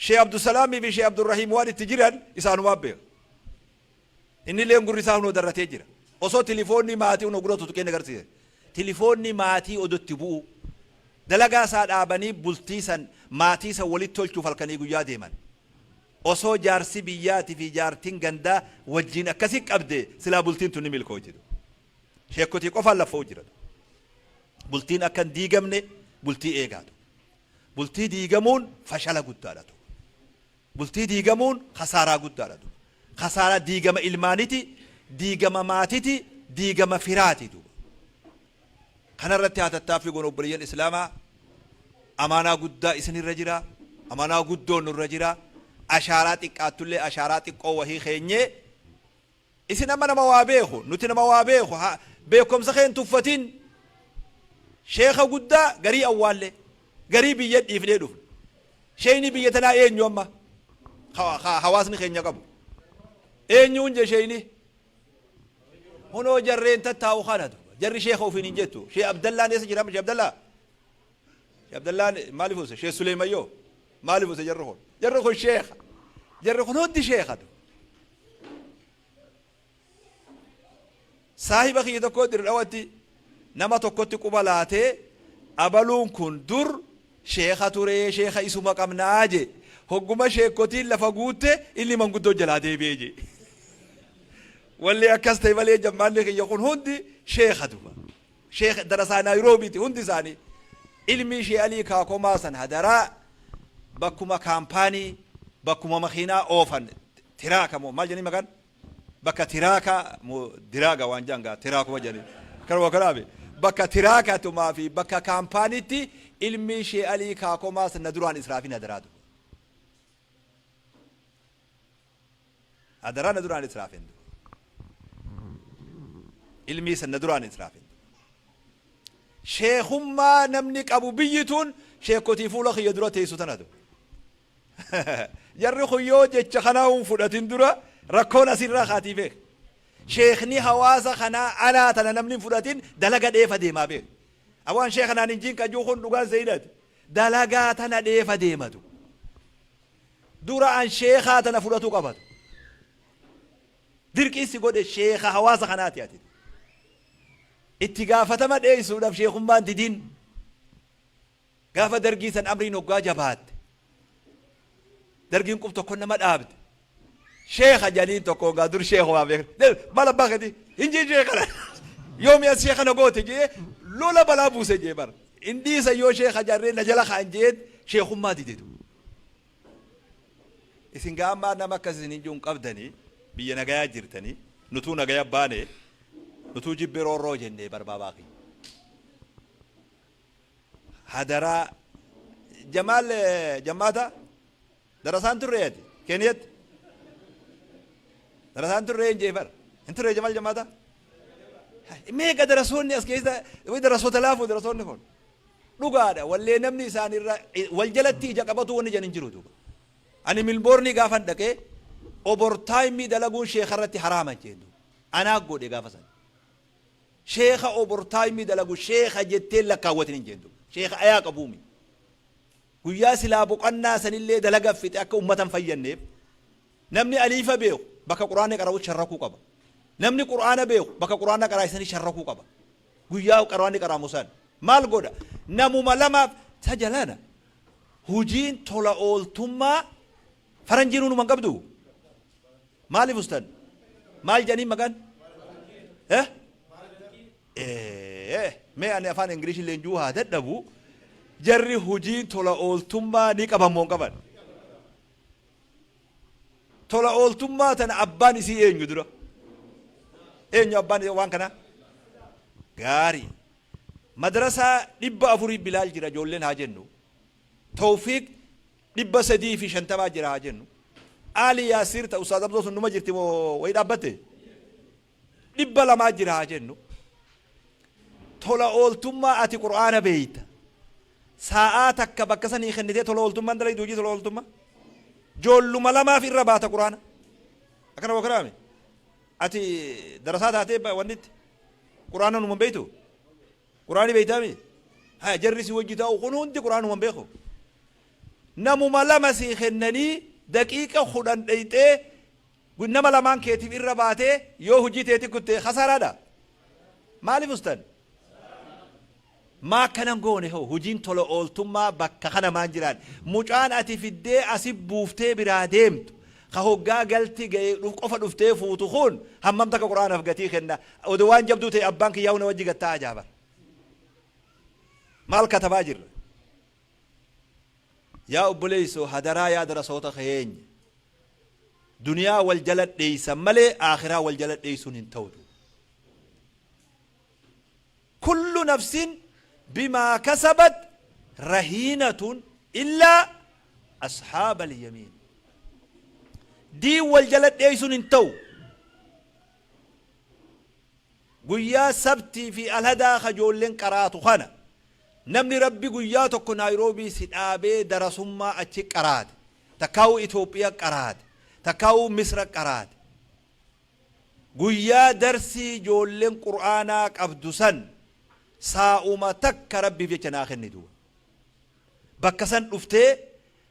Sheekh Abdusalaamii fi Sheekh Abdurrahiim waan itti jiran isaanumaa beeka inni leen gurri isaa hunoo darratee jira osoo telefoonni maatii hunoo gurra tutuqee agarsiise telefoonni maatii odotti bu'u dalagaa isaa dhaabanii bultii san maatii san walitti tolchuuf halkanii guyyaa deeman osoo jaarsi biyyaati fi jaartiin gandaa wajjin akkasii qabde silaa bultiin tun ni milkoo jiru sheekotii qofaan laffoo jira bultiin akkan diigamne bultii eegaatu bultii diigamuun fashala guddaadha bultii diigamuun khasaaraa guddaadha khasaaraa diigama ilmaaniti diigama maatiti diigama firaati kanarratti hatattaafi goon obboleeyyan islaamaa amaanaa guddaa isinirra jira amaanaa guddoon nurra jira أشارات قاتلة أشارات قوة هي خينية إسنا ما نما وابيخو نتنا ما وابيخو بيكم سخين تفتين شيخ قدا قري أول قري بيد يفليدو شيني بيتنا إيه يوم ما حواسني خينيا قبو إيه يونج شيني هنو جرين تتاو خاندو جري شيخ وفي نجتو شيخ عبد الله نيس جرام شيخ عبد الله شيخ عبد الله مالي فوز شيخ سليمان يو مالي فوز جرهون جرخو الشيخ جرخو نودي شيخ هذا صاحب أخي تقدر الأوتي نما تقدر قبلاته أبلون كن دور شيخ توري شيخ اسمه كم ناجي هجوم شيخ كتير لفقوته اللي من قدو جلاده بيجي واللي أكست يبالي جمال لك يكون هندي شيخ هذا شيخ درسنا نيروبي هندي ثاني علمي شيء علي كاكو ماسن هدرا بكما كامباني بكما مخينا أوفن تراكا مو مال جني مكان بكا تراكا مو دراغا وانجانغا تراكا وجني كروا كلامي بكا تراكا تما في بكا كامباني تي علمي شيء علي كاكو ماس ندران إسرافين هدرادو هدران ندران إسرافين علمي سندران إسرافين شيخ ما نمنك أبو بيتون شيخ كتيفولا خيدرا تيسو تنادو جرّي خيوت يتشخناهم فراتين درا ركونا سيرا خاتيفه شيخني حواسا خنا أنا تنا نمني فراتين دلقا ديفا ديما بيه أوان شيخنا ننجين كجوخون لغان زينات دلقا تنا ديفا ديما دو درا عن شيخا تنا فراتو قبط ديرك إسي قد الشيخ حواسا خنات ياتي اتقافة ما ديسو دف شيخ بان دين قافة درقيسا أمري نقا جبات درجين كم تكون ما دابد شيخ جانين تكون قادر شيخ وابيك بلا باخدي إنجي شيخ يوم يا شيخ أنا قلت جي لولا بلا بوسة جي بار إندي سيو شيخ جارين نجلا خانجيد شيخ ما ديدو isin gaammaa nama akkasiin hin jiru qabdanii biyya nagayaa jirtanii nutuu nagaya baane nutuu jibbi roorroo jennee barbaabaaqi hadaraa jamaal jamaata darasaan turreeti keniyat darasaan turree injeefar inturree jamaal jamaata meeqa darasoonni as keessa way darasoota laafuu darasoonni kun dhugaadha wallee namni isaanirra wal jalatti ija qabatu wanni jan hin jiru duuba ani milboorni gaafan dhaqee obortaayimii dalaguun sheekarratti haraama jendu anaa godhe gaafa san sheeka obortaayimii dalagu sheeka jettee lakkaawwatin hin jendu sheeka ayaa qabuumi guyyaa silaa boqannaa sanillee dalaga fixe akka ummatan fayyanneef namni aliifa beeku bakka quraana qara'u sharrakuu qaba namni quraana beeku bakka quraana qaraa'isanii sharrakuu qaba guyyaa quraanni qara'amu san maal godha namuma lamaaf tajalana hujiin tola ooltummaa faranjiinuu numan qabdu maaliif ustan maal janiin maqaan mee ani afaan ingilishi leenjuu haa dadhabu jarri hujiin tola ooltummaa ni qaban moo qaban tola ooltummaa tana abbaan isii eenyu dura eenyu abbaan waan kana gaarii madrasaa 400 bilaal jira ijoolleen haa jennu tawfiiq 350 jira haa jennu ali yaasir ta ustaad abdoo sun numa jirti moo way dhaabbate 200 jira haa jennu tola ooltummaa ati qur'aana beeyta sa'aa takka bakka sanii kennitee tola ooltummaan dalay duujii tola ooltummaa joolluma lamaaf irra baata qur'aana akkana wakaraame ati darasaa taatee wannitti qur'aana numan beeytu qur'aani beeytaami haa jarri si wajji taa'u kun hundi qur'aanuman beeku namuma lama sii kennanii daqiiqa 10 dhayxee nama lamaan keetiif irra baatee yoo hujii teeti kuttee khasaraadha maaliif ustan maa kanan goone hoo hujiin tola ooltummaa bakka kana maan jiraan mucaan ati fiddee asi buuftee biraa deemtu ka hoggaa galti ga'ee qofa dhuftee fuutu kun hammam takka quraanaaf gatii kenna odoo waan jabduu ta'e abbaan kiyyaa huna wajji gattaa ajaaba maal katabaa jirra yaa obboleeyso hadaraa yaa darasoota keenya duniyaa wal jala dheeysan malee aakhiraa wal jala dheeysuun hin ta'utu kullu nafsin بما كسبت رهينة إلا أصحاب اليمين دي والجلد ايسون انتو قويا سبتي في الهدا خجول لين قراتو خانا نمني ربي قويا تكو نيروبي سنابي درسوما اتشي قرات تكاو إثيوبيا قرات تكاو مصر قرات قويا درسي جول لين قرآنا قبدسن ساؤما تك ربي في جناخن ندو بكسن أفتي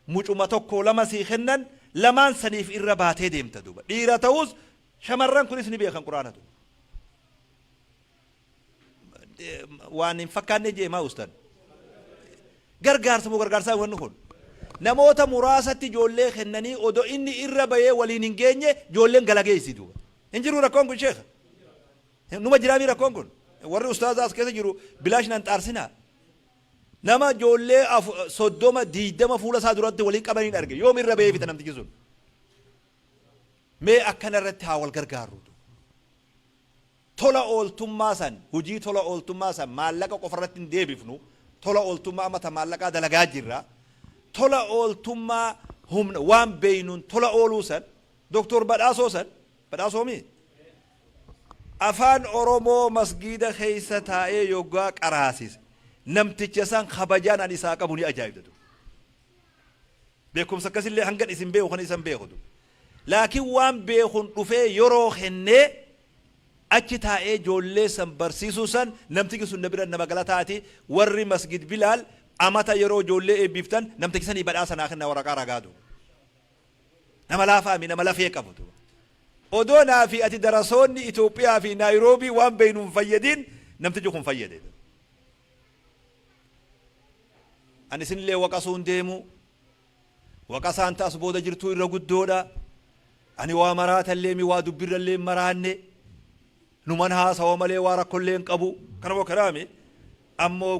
مجمع تكو لما سيخنن لما سنيف إرباتي ديم تدوبا ديرا توز شمران كنيس نبي خن قرآن دو وان فكان نجي ما أستاذ غرغار سمو غرغار سا ونخون نموتا مراسة جولي خنني ودو إني إرباية ولي ننجيني جولين غلاغي سيدو انجرو ركون كن شيخ نما جرامي ركون كن warri ustaazas keessa jiru bilaash nan xaarsina nama joollee soddoma diidama fuula isaa duratti walii qabaniin arge yoom irra ba'ee fita namtichi sun mee akkana irratti haa wal gargaarru tola ooltummaa san hujii tola ooltummaa san maallaqa qofa irratti hin deebifnu tola ooltummaa mata maallaqaa dalagaa jirra tola ooltummaa humna waan beeynuun tola ooluu san doktor badhaasoo mi afaan oromoo masgiida keessa taa'ee yoggaa qaraasis namticha san kabajaan an isaa qabu ni ajaa'ibdatu beekumsa akkasillee hangan isin beeku kan isan beekutu laakiin waan beekun dhufee yeroo kennee achi taa'ee joollee san barsiisuu san namtichi sun nabira nama galataati warri masgid bilaal amata yeroo joollee eebbiftan namtichi sanii badhaasa naa kenna waraqaa ragaatu nama laafaami nama lafee qabutu odona fi ati darasoonni Itoophiyaa fi Naayiroobii waan beynuun fayyadin namtichi kun fayyade ani isinillee waqasuun deemu waqasaan taas booda jirtuu irra guddoodha ani waa maraatallee mi waa dubbirrallee maraanne numan haasawa malee waa rakkollee hin qabu kana boo karaame ammoo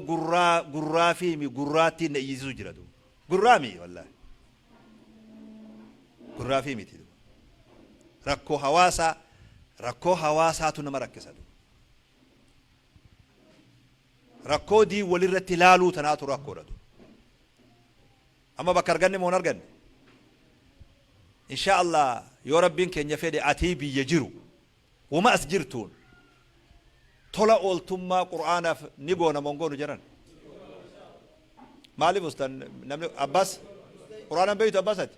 gurraa fi mi gurraattiin na iyyisisu jira gurraa mi wallahi gurraa fi miti rakkoo hawaasaatu nama rakkisa rakkoo dii walirratti ilaaluu tanaatu rakkoodha amma bakka arganne moo hin arganne insha Allah yoo rabbiin keenya fedhe atii biyya jiru wama as jirtuun tola ooltummaa qur'aanaaf ni goona mongoonu jiran maaliif ustan namni abbas qur'aanan beeytu abbasati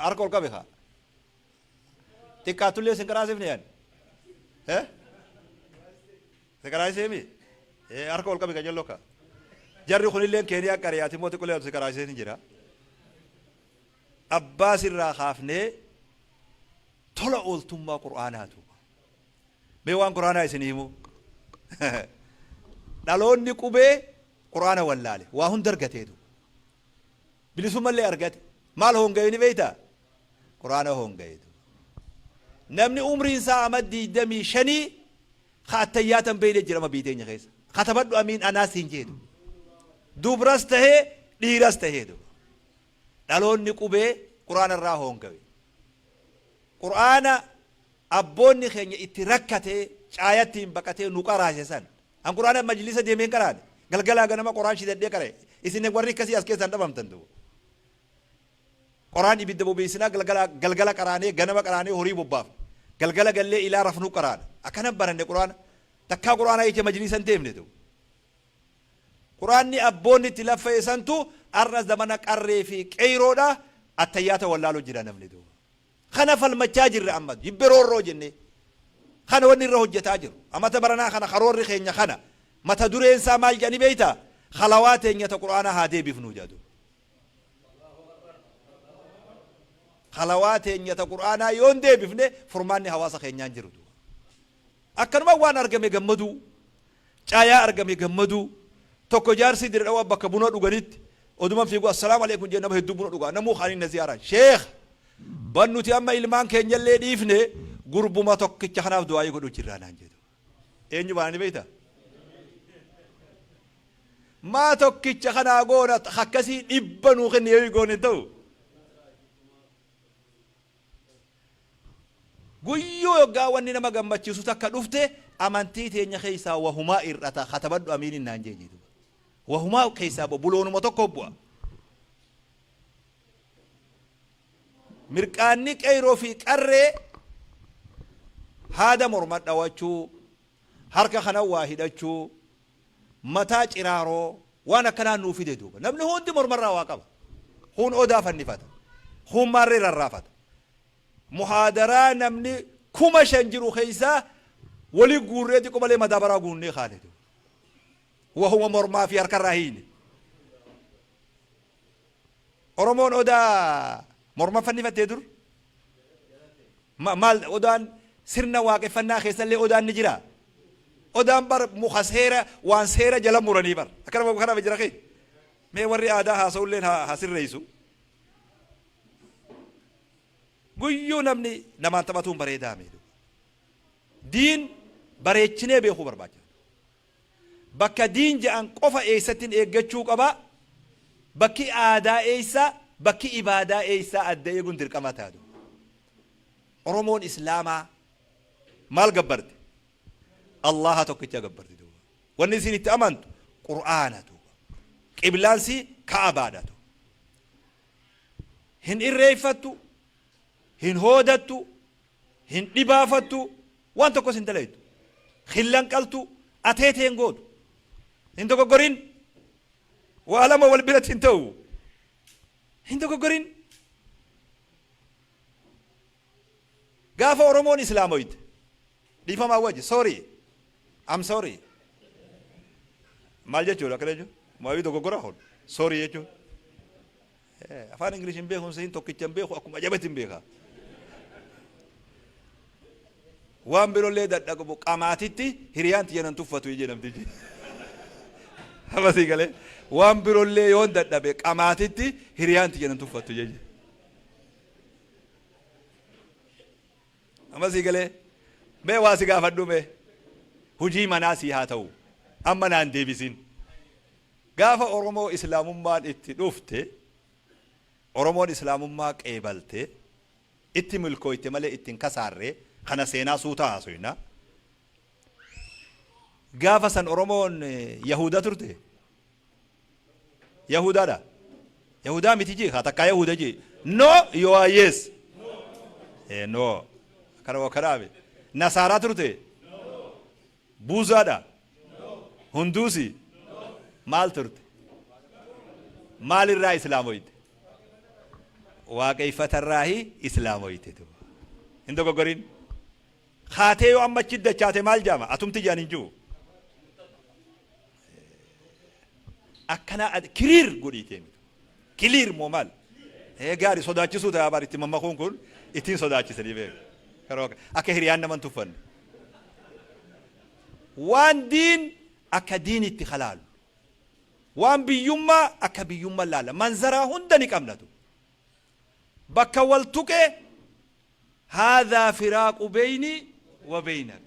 harka ol qabe haa xiqqaatullee sin qaraasifne yaani sin qaraasifne harka ol qabe ka jallo ka jarri kunilleen keeniyaa qariyaati mooti qulee sin qaraasifne jira abbas irraa kaafnee tola ooltummaa qur'aanaatu mee waan qur'aanaa isin himu dhaloonni qubee qur'aana wallaale waa hunda argateetu bilisummallee argate maal hongayni beeyta qur'aana hongayeetu namni umriin isaa ama 25 khaatayyaatan beeyne jirama biiteenya keessa katabadhu amiin anaas hin jeedu dubras tahee dhiiras taheetu dhaloonni qubee qur'aana irraa hongawe qur'aana abboonni keenya itti rakkatee caayattiin baqatee nu qaraase san an qur'aana majlisa deemeen qaraane galgalaa ganama qur'aan shidadhee qare isin warri akkasii as keessan dhabamtan du qur'aan ibidda bobeessinaa galgala qaraanee ganama qaraanee horii bobbaaf galgala gallee ilaa rafnuu qaraana akkana baranne qur'aana takkaa qur'aana ije majlisan deemne du qur'aanni abboonni itti laffeessantu arra zamana qarree fi qeyroodha attayyaata wallaaloo jira namni du kana falmachaa jirre amma jibberoorroo jenne kana wanni irra hojjetaa jiru amata baranaa kana karoorri keenya kana mata dureensaa maal jedhani beeyta khalawaa teenyata qur'aana haa deebifnuu jedhu khalawaa teenyata qur'aanaa yoon deebifne furmaanni hawaasa keenyaan jiru akkanuma waan argame gammadu caayaa argame gammadu tokko jaarsi dirreewwa bakka buna dhuganitti oduma fiigu assalaamu alaykum jee nama hedduu buna dhugaa namuu khaniin na ziyaaraan sheekh bannuti amma ilmaan keenyallee dhiifne gurbuma tokkicha kanaaf du'aayii godhu jirraa naan jedhu eenyu baani beeyta maa tokkicha kanaa goona akkasii dhibba nuu kenne yoo goone ta'u guyyoo yoggaa wanni nama gammachiisu takka dhufte amantii teenya keessaa wahumaa irrata katabadhu amiin naan jee jedhu wahumaa keessaa buloonuma tokko bu'a mirqaanni qeyroo fi qarree haada morma dhawachuu harka kana waa hidhachuu mataa ciraaroo waan akkanaa nuu fide duuba namni hundi mormarraa waa qaba hun odaa fannifata hun marree rarraafata muhaadaraa namni 5,000 jiru keessaa wali guurree xiqqoo malee madaabaraa guunnee kaane duuba wahuma mormaa fi harkarraa hiine oromoon odaa morma fannifattee dur maal odaan sirna waaqeffannaa keessallee odaan ni jira odaan bar muka seera waan seera jala muranii bar akkana kana jira kee mee warri aadaa haasa'ulleen haa sirreessu guyyuu namni namaan taphatuun bareedaa mee diin bareechinee beekuu barbaachisa bakka diin je'an qofa eessattiin eeggachuu qaba bakki aadaa eessa bakki ibaadaa eessa adda eeguun dirqama taatu oromoon islaamaa maal gabbarti allaha tokkicha gabbarti duuba wanni isin itti amantu qur'aana duuba qiblaansi ka'abaadha duuba hin irreeffattu hin hoodattu hin dhibaafattu waan tokkos hin dalaytu hin lanqaltu ateeteen gootu hin dogoggorin waa lama wal biratti hin ta'u hin dogoggorin gaafa oromoon islaamoyte dhiifamaa wajji sorry I'm sorry maal jechuudha akkana jechuudha maawii dogoggoraa hon sorry jechuudha afaan ingiliishin beekuun siin tokkicha hin beeku akkuma ajabatti hin beekaa waan birollee dadhabu qamaatitti hiriyaan tiyyanan tuffatu jedhamti habasii galee waan birollee yoon dadhabe qamaatitti hiriyaan tiyyanan tuffatu jeje habasii galee mee waa si gaafadhu mee hujii manaa sii haa ta'u amma naan deebisin gaafa oromoo islaamummaan itti dhufte oromoon islaamummaa qeebalte itti milkooyte malee ittiin kasaarree kana seenaa suutaa haasofna. Gaafa san Oromoon Yahuda turte. Yahudaadha. Yahudaa miti jee haa takkaa Yahuda jee. No you are yes. No. Karaabe. Nasaaraa turte. Buuzaadha. Hunduusi. Maal turte. Maalirraa islaamoyte. Waaqeffatarraahi islaamoyte. Indo gogorin. Haatee yoo amma chidda chaate maal jaama atumti jaan hin jiru. Akkana kiriir godhiitee kiliir moo maal gaarii sodaachisuu ta'a baaritti mammakuun kun ittiin sodaachisanii beeku karoo akka hiriyaan naman tuffanne waan diin akka diinitti halaalu waan biyyummaa akka biyyummaa laala manzaraa hunda ni qabnatu bakka wal tuqe haadhaa firaaqu beeyni wa beeynak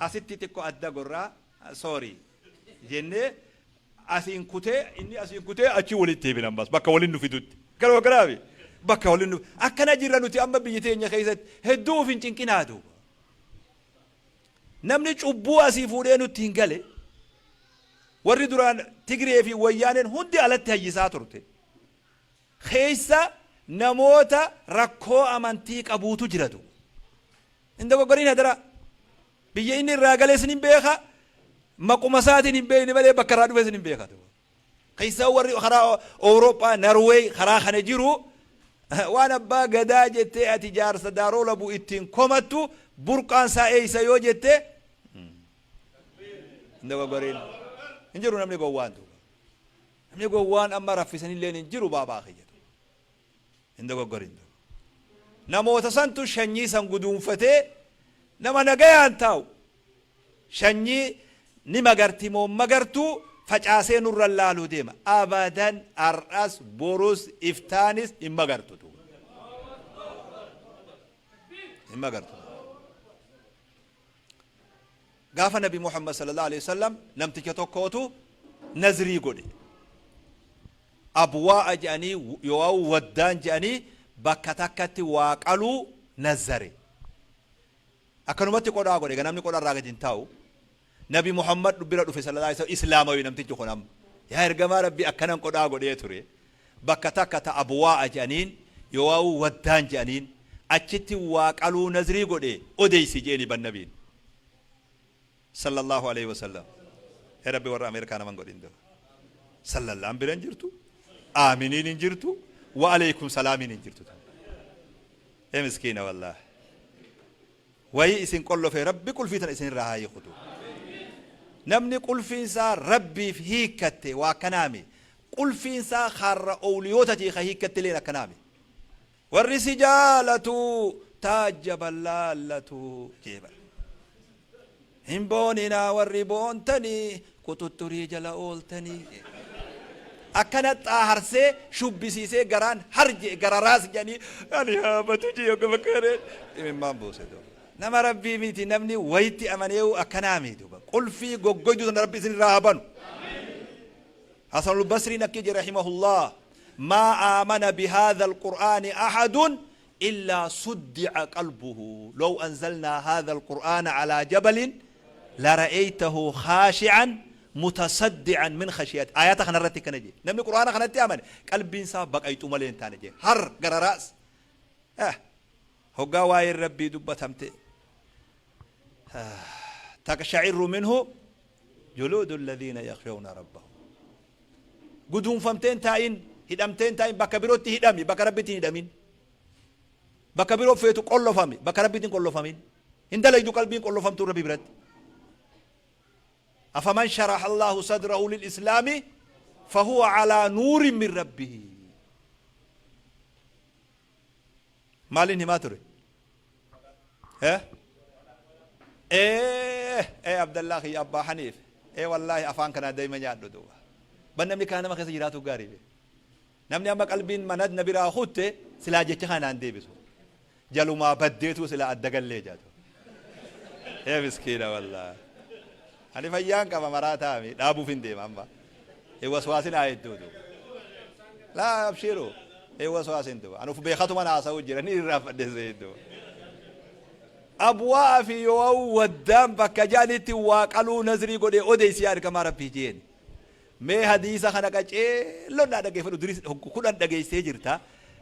asitti xiqqoo adda gorraa soorii jennee asiin kutee inni asiin kutee achi walitti deebinan bas bakka waliin nu fidutti garuu garaabi bakka waliin nu akkana jirra nuti amma biyya teenya keessatti hedduu of hin cinqinaatu namni cubbuu asii fuudhee nutti hin gale warri duraan Tigree fi Wayyaaneen hundi alatti hayyisaa turte keessa namoota rakkoo amantii qabuutu jiratu inda goggoriin hadara biyya inni irraa galee sinin beeka maquma saatiin hin beekne malee bakka irraa dhufee hin beekatu. Keessaa warri karaa Awurooppaa, Norweey karaa kana jiru waan abbaa gadaa jettee ati jaarsa daaroo labu ittiin komattu burqaan isaa eeysa yoo jettee hin dogoggoriin hin jiru namni gowwaantu. Namni gowwaan amma raffisanillee hin jiru baabaa keeyyatu. Hin dogoggoriin. Namoota santu shanyii san guduunfatee nama nagayaan taa'u shanyii ni magarti moo magartu facaasee nurra laaluu deema abadan ar'as borus iftaanis hin magartu hin magartu gaafa nabi Muhammad sallallahu alaihi wasallam namticha tokkootu nazrii godhe abwaa jedhanii yoo waddaan jedhanii bakka takkatti waaqaluu nazare akkanumatti qodhaa godhe namni qodhaa irraa gadi hin taa'u نبي محمد ربنا رفع صلى الله عليه وسلم إسلام وينمتي جهنم يا إرجما ربي أكنن قد أقول تري بكتا كتا أبواء جانين يواو ودان جانين أشتي واقالو نزري قد أودي سجيني بالنبي صلى الله عليه وسلم يا ربي ورا أمريكا نمان قد إندو صلى الله عليه وسلم جرتو آمنين جرتو وعليكم سلامين جرتو يا مسكين والله وهي إسن كله في ربي كل فيتن إسن رهاي خطو نمني قل فينسا ربي في هيكتي وكنامي قل فينسا خر أوليوتتي خهيكتي لنا كنامي والرسجالة تاج بلالة جيبا هنبوننا والربون تني كتت رجل أولتني أكنت هرسي شبسيسي قران هرجي قراراس جاني يعني هابتو جيوك بكرين إمام بوسي دو نما ربي ميتي نمني ويتي أمانيو أكنامي دوبا قل في قوجو ربي سن راهبان حسن البصري نكي رحمه الله ما آمن بهذا القرآن أحد إلا صدع قلبه لو أنزلنا هذا القرآن على جبل لرأيته خاشعا متصدعا من خشية آيات خنرتي كنجي نمني القرآن خنرتي أمان قلبي إنسان بقيتو ملين تانجي هر قرراس هقا واي ربي دبتمتي تقشعر منه جلود الذين يخشون ربهم قدوم فمتين تاين هدمتين تاين بكبيروتي هدمي بكربتي هدمين بكبيرو فيتو قلو فامي بكربتي قلو فامين إن دلجو قلبين قلو فامتو ربي برد أفمن شرح الله صدره للإسلام فهو على نور من ربه مالين ما تري عبد الله يا أبا حنيف والله أفان كنا دايما يعدو دوا بنامي كان ما خسر جراتو غاري نمني أما قلبين مناد نبي راخوته سلا جت خان عندي بسوا جلو ما بديتو سلا أدقل لي جاتو مسكينة والله أنا فيان كما مراتا مي لا أبو فين دي ماما وسواسين عيد دو لا أبشروا ايوه سوا سنتو انا في بيخاتو ما انا اسوي جراني رافد زيدو ابوا في يو ودام بكجانيتي وقالو نزري غودي اودي سيار كما ربي جين مي حديثا خنا قچي لونا دغيفدو دريس كودان دغيسي جيرتا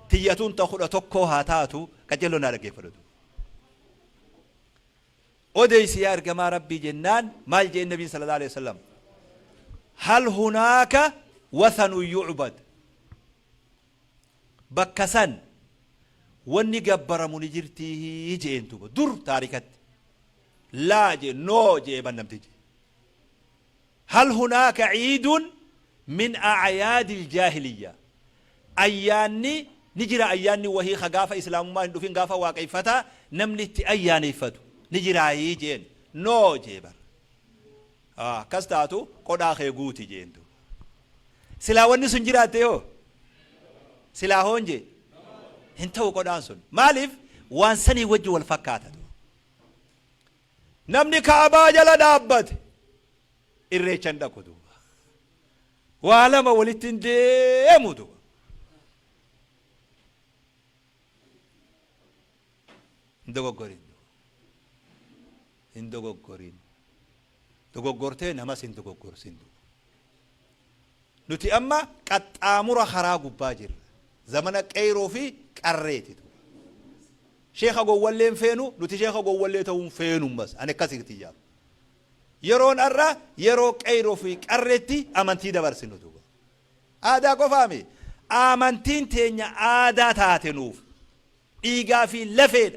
تياتون تخودا توكو هاتاتو قچلونا دغيفدو اودي سيار كما ربي جنان مال جي النبي صلى الله عليه وسلم هل هناك وثن يعبد بكسن وني جبر منجرتي جينتو دور تاريخت لا جي نو جي بنمتي هل هناك عيد من أعياد الجاهلية أياني نجرى أياني وهي خقافة إسلام ما ندو فين قافة واقعفتا نملت أياني فتو نجرى يجين نو جيبر كستاتو قد آخي قوتي جينتو سلا وني سنجراتي هو سلا هونجي هنتو قد آنسون مالف وانساني وجه والفكاتة نمني كعبا جل دابت irreechan dhaqu duuba waa lama walitti hin deemu duuba hin dogoggorin dogoggortee namas hin dogoggorsin duuba nuti amma qaxxaamura karaa gubbaa jirra zamana qeyroo fi qarreeti duuba sheekha gowwalleen feenu nuti sheekha gowwallee ta'uun feenu mas ani akkasitti jaabu يرون أرى يرو كيرو في قرتي أمانتي دبرسنو دوبا آدا قفامي أمانتين تينيا آدا تاتنوف إيغا في لفيد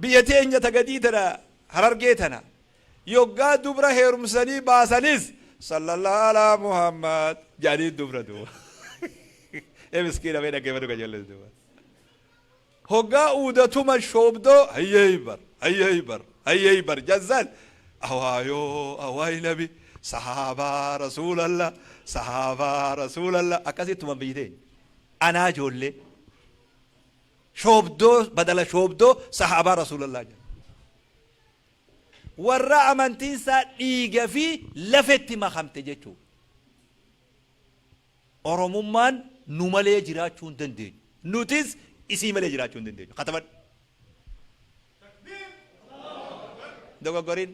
بيتين يتقديتنا هررقيتنا يوغا دبرا هيرمساني باسانيس صلى الله على محمد جاني دبرا دوبا ايه مسكينة بينا كيف نوكا جلس دوبا هوغا أودتما شوبدو هيبر جزال أواي نبي صحابة رسول الله أكاسيت من بيدين أنا جولي شوبدو بدل شوبدو صحابة رسول الله ورا أمانتين سا إيجا في لفت ما خمت جتو أرمومان نمالي جراتشون دندين نوتيس إسي مالي جراتشون دندين خطبت دوغا غورين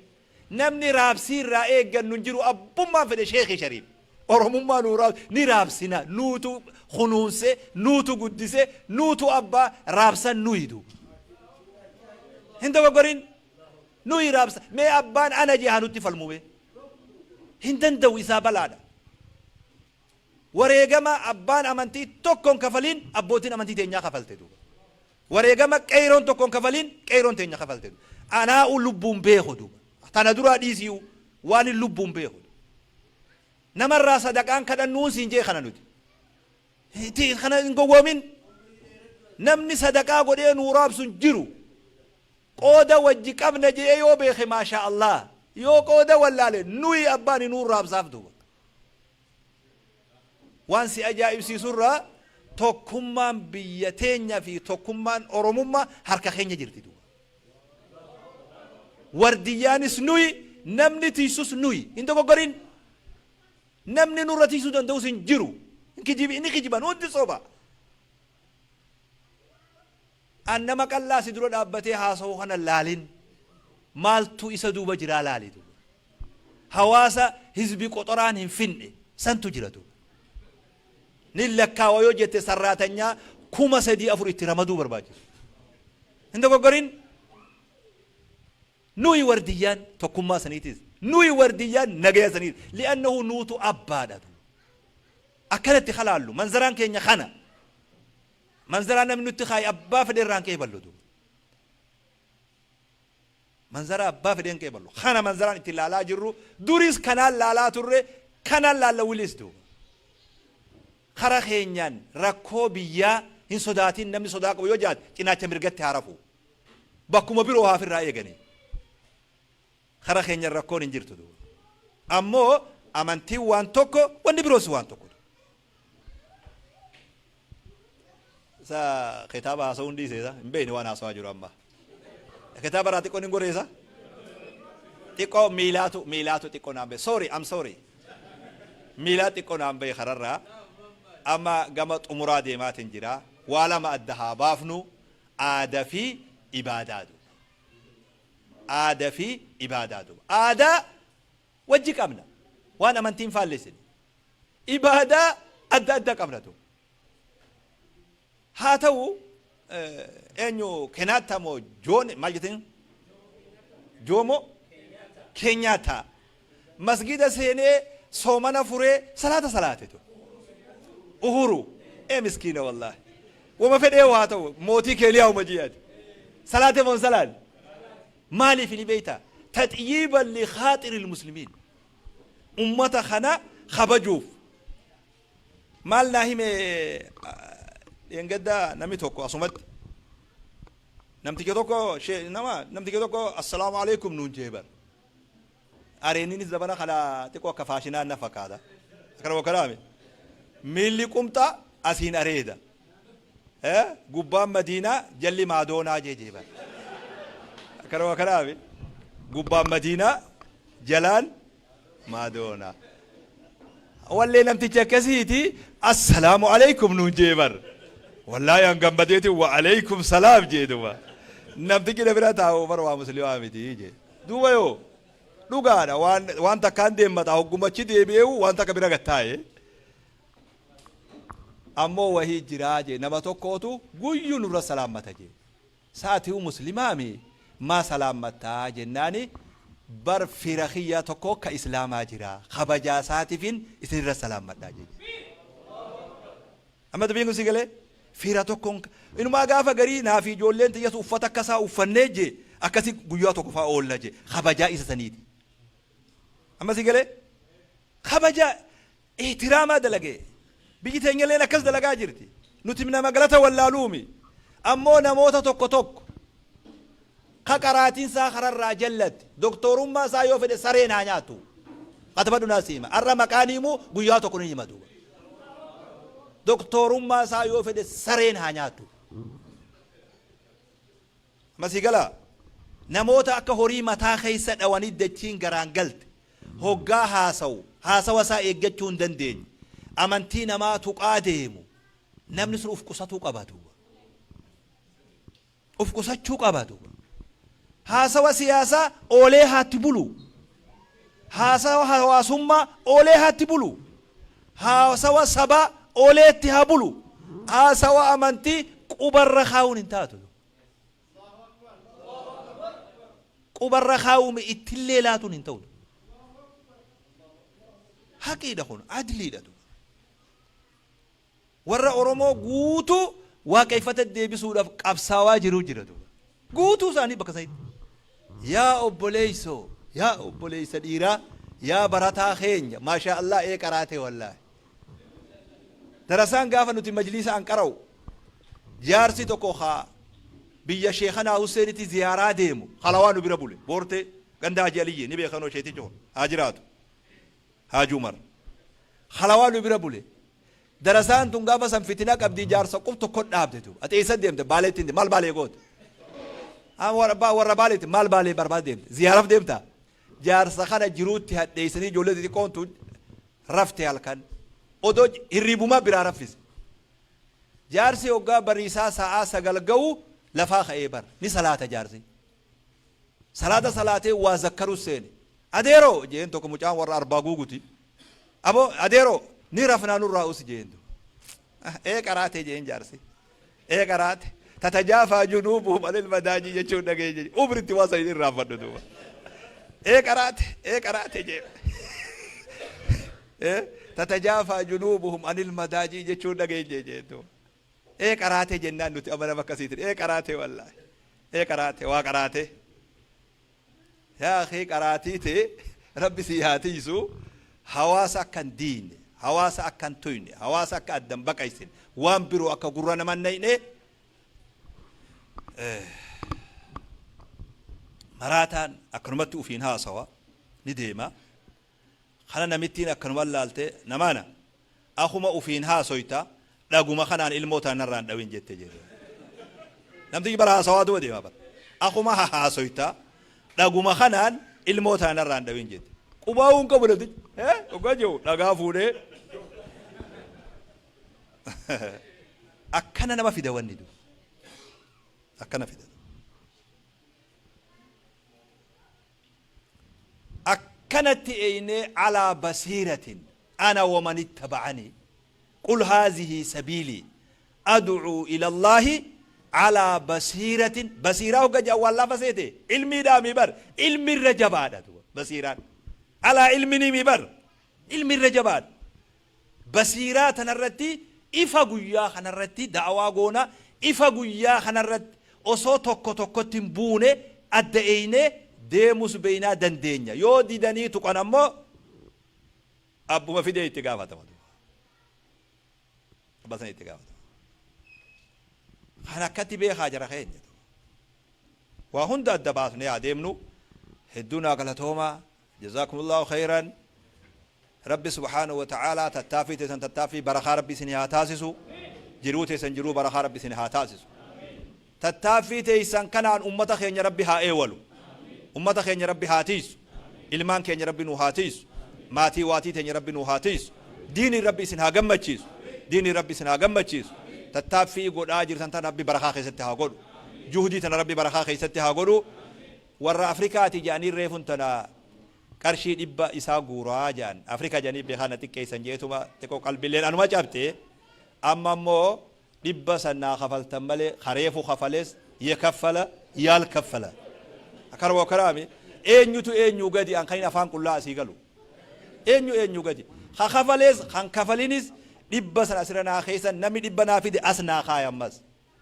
نمني رابسي رائق ننجرو أبوما في الشيخ شريف أرموما نوراب نرابسنا نوتو خنوسة نوتو قدسة نوتو أبا رابسا نويدو هندو غورين نوي رابسا مي أبان أنا جهانو تفلمو بي هندن دو إسا بلادا وريغما أبان أمانتي توكون كفلين أبوتين أمانتي تينيا كفلتي دو وريغما كيرون توكون كفلين كيرون تينيا كفلتي دو أنا أولبون بيخو دو تندرا ديسيو واني لبون بيخو نمر صدقان كذا نوسين جي خنا نودي تي خنا نقوى من نمني صدقا قدي نوراب سنجرو قودا وجيك ابن جي ايو بيخي ما شاء الله يو قودا ولا لي نوي اباني نور راب زافدو وانسي اجائب سي سرة توكمان بيتين في توكمان أرموما هركا خيني جرتي دو ورديانس نوي نمني تيسوس نوي انتو قرين نمني نورا تيسو دندوسين جرو انك جيبان ودي صوبا أنما كلا سيدرو دابتي هاسو خنا لالين مالتو إسدو بجرا لالي دو حواسا حزبي قطران هنفن سنتو جرتو نلكا ويوجت سراتنيا كوما سدي أفر اترامدو برباجي انتو قرين نوي ورديان تكما سنيتيز نوي ورديان نجيا سنيت لأنه نوتو أبادة أكلت خلالو منظران كينيا خنا منظران من نتخاي أبا فديران كي بلدو منظر أبا فديران كي بلدو خنا منظران اتلالا جرو دوريس كنال لالا توري كنال لالا وليس دو خرا خينيان ركو بيا إن صداتين نمني صداق ويوجد كنا تمرقت تعرفو باكو مبيروها في الرأي جني خرا خينيان ركون انجرتو دو أمو أمانتي وان توكو وان بروس وان توكو sa kitaba asaundi sesa mbeni wana aswa juramba kitaba rati ko ngoreza tiko milatu tiko nambe sorry I'm sorry milatu tiko nambe kharara أما قامت أمراد ما تنجرا ولا ما أدها بافنو آدا في إبادات آدا في إبادات آدا وجهك أمنا وأنا من تين فالسين إبادة أدى قبلته هاتو أنيو كناتا مو جون ما جتين جومو كينياتا مسجد سيني صومنا فري صلاة تو أهورو مسكينة والله وما في إيه هاتو موتي كليا ومجياد صلاة من صلاة مالي في البيتا تطيبا لخاطر المسلمين أمة خنا خبجوف مال ناهي مي ينقدا نمي توكو أصمت نمتي توكو شيء نمتي توكو السلام عليكم نون جيبر أريني نزبنا خلا تكو كفاشنا نفك هذا أكرم كلامي ملي قمتا أسين أريدا قبام مدينة جلي مادونا جيبر أكرم كلامي قبام مدينة جلان مادونا والله نمتي كسيتي السلام عليكم نون جيبر والله يا بديتي وعليكم سلام جيدوا نمتي كده براتاو مروا مسلم عمتي يجي دوبا يو دوغانا وان تكان ديم متا حكومة دي بيو وان تكبيرا غتاي أمو وهي جراجي نباتو كوتو غيو نور سلامتا جي ساتيو مسلمامي ما سلامتا جناني بر فرخية تكو كإسلام جرا خبجا ساتفين إسنر سلامتا جي أما تبينو سيقلي فيراتو كون إنو ما غافا غري نافي جولين تيسو أفتا كسا أفنجي أكاسي غيواتو كفا أولا جي خبجا إسا سنيدي أما سيقلي خبجا احتراما دلقي بيجي تنجلين أكاس دلقا جرتي نتمنا مغلطة ولا لومي أمو نموتا توكو توكو كقراتين ساخر الراجلت دكتور ما سايو في سرين عناتو قطبنا ناسيما الرا مكانيمو غياتو كوني مدو دكتور ما سايو في سرين عناتو مسيقلا نموتا أكا هوري متا خيسا دواني دجين غرانقلت هوغا هاسو سا إيجاتشون دندين أمانتين ما تقاديمو نمنسر أفكساتو قباتو أفكساتو قباتو هاسوا سياسة أولي هاتبولو هاسوا هواسوما أولي هاتبولو هاسوا سبا أولي اتهابولو هاسوا أمانتي قبر خاون انتاتو قبر خاوم اتليلاتون انتو حقي دخون عدلي دتو ورا أورمو قوتو وكيفة الدبسو قبساوا جرو جرتو قوتو ساني بكسايد يا أبوليسو يا أبوليس ديرا يا برتا خين ما شاء الله إيه كراتي والله درسان قافا نتي مجلس أنكرو جارسي تكوخا بيا شيخنا حسينتي زيارة ديمو خلوانو بربولي بورتي غندا جالية نبي خانو شيتي جون هاجراتو هاجومر خلوانو بربولي درسان تنقافا سنفتنا قبدي جارسا قبتو كود نابدتو أتيسا ديمت باليتين دي مال بالي قوت ورا باليت مال بالي برباد ديمت زيارة ديمتا جارسا خانا جروتي هاتيسني جولة دي كونتو رفتي هالكان ودو هربوما برا رفز جارسي وقا بريسا ساعة سقلقو لفاق ايبر ني صلاة جارسي صلاة وذكروا السيني أديرو جين توكو مجان ورا أرباقو قوتي أبو أديرو ني رفنا نور رأوس جين دو ايه كراتي جين جارسي ايه كراتي تتجافى جنوبهم عن المداجي يجون نجي أمرتي واسا يدين رافض دو ايه كراتي جين ايه تتجافى جنوبهم عن المداجي يجون نجي جين دو ايه كراتي جنان نتي أمنا مكسيتر ايه كراتي والله ايه كراتي وكراتي يا أخي كراتي تي ربي سيهاتي يسو حواس أكن دين حواس أكن توين حواس أكن أدم بكايسين وامبرو أكا قرانا من نيني مراتان أكرمتو فينها سوا نديما خلنا متين أكرمال لالتي نمانا أخوما أفينها سويتا لقوما خنان الموتا نران دوين جت جير نمتي برا سوا دو ديما بر أخوما ها سويتا لقوما خنان الموتا نران دوين جت قباون قبلتي وقجو لقافو دي akkana nama fida wanni du akkana fida akkanatti eyne ala basiratin ana wa man ittaba'ani qul hazihi sabili ad'u ila allahi على بصيرة بصيرة وجا والله فسيته علمي دامي بر علم الرجبات بصيرة على علمني مبر علم الرجبات بصيرة تنرتي إفقويا خنرتي دعوا قونا إفقويا خنرت أصو توكو توكو تنبونه أدئينه ديموس بينا دندينيا يو دي داني تقانا مو أبو ما في دي اتقافة بس اتقافة أنا كاتبه حاجة رخين وهند الدباس نيا ديمنو هدونا قلتهما جزاكم الله خيرا ربي سبحانه وتعالى تتافي برخا ربي سنها تاسسو جروتي سنجرو برخا ربي سنها تاسسو تتافي تيسان كان عن أمتا خين ربي ها ايولو أمتا خين ربي هاتيس إلمان خين ربي نو هاتيس ماتي واتي تين ربي نو هاتيس ديني ربي سنها قمتشيس ديني ربي سنها قمتشيس تتافي قد آجر سنتان ربي برخا خيستها قدو جهدي تنا ربي برخا خيستها قدو ورا أفريكا تجاني ريفون تنا قرشي إبا إسا قورا جان أفريكا جاني بخانة كيسان جيتوما تكو قلبي لين أنما جابتي أما مو إبا سنا خفل تنبالي خريفو خفلس يكفل يال كفل أكروا كرامي أين قدي أن خين أفان كلها سيقلو أين قدي خفلس خان كفلينيس دبّا سن أسرنا خيسا نمي دبّا نافيد أسنا خايا مس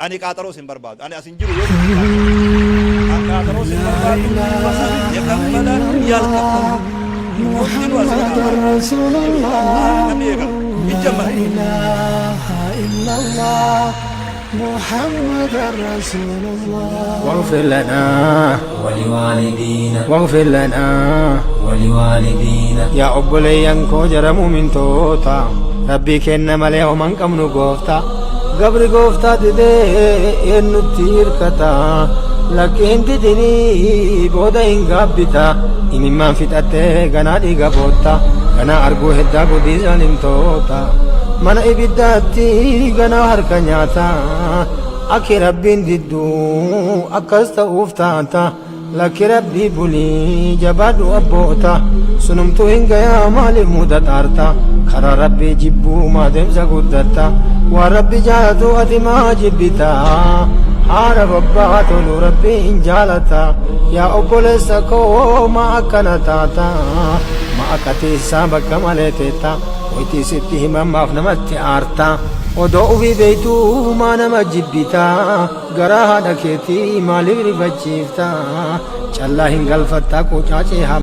أنا كاترو سنبرباد أنا أسنجرو يوم كاترو سنبرباد يكمل يالكمل محمد رسول الله لا إله إلا الله محمد رسول الله واغفر لنا ولوالدينا واغفر لنا ولوالدينا يا أبو لينكو جرمو من توتا ربي كنا مليه من كم نقوفتا قبر قوفتا دي إنو تير كتا لكن تدني بودا إنقابتا إني ما فتاته غنا دي قبوتا غنا أرقو هدا قدي ظالم توتا من إبداتي غنا هركا نياتا أكي ربين ددو أكستا أوفتاتا لكي ربي بولي جبادو أبوتا سنمتو هنگا يا مالي مودا تارتا خرا ربي جبو ما دمزا قدرتا وربي جالتو أتي ما جبتا حارا بباتو لو ربي انجالتا يا أبوليسكو ما أكنا تاتا ما أكتي سابك ماليتتا ويتي ستي همام مافنمتي آرتا ودعو في بيتو ما نما جبتا غراها دكيتي مالي رفجيفتا چالله هنگل فتا کو چاچه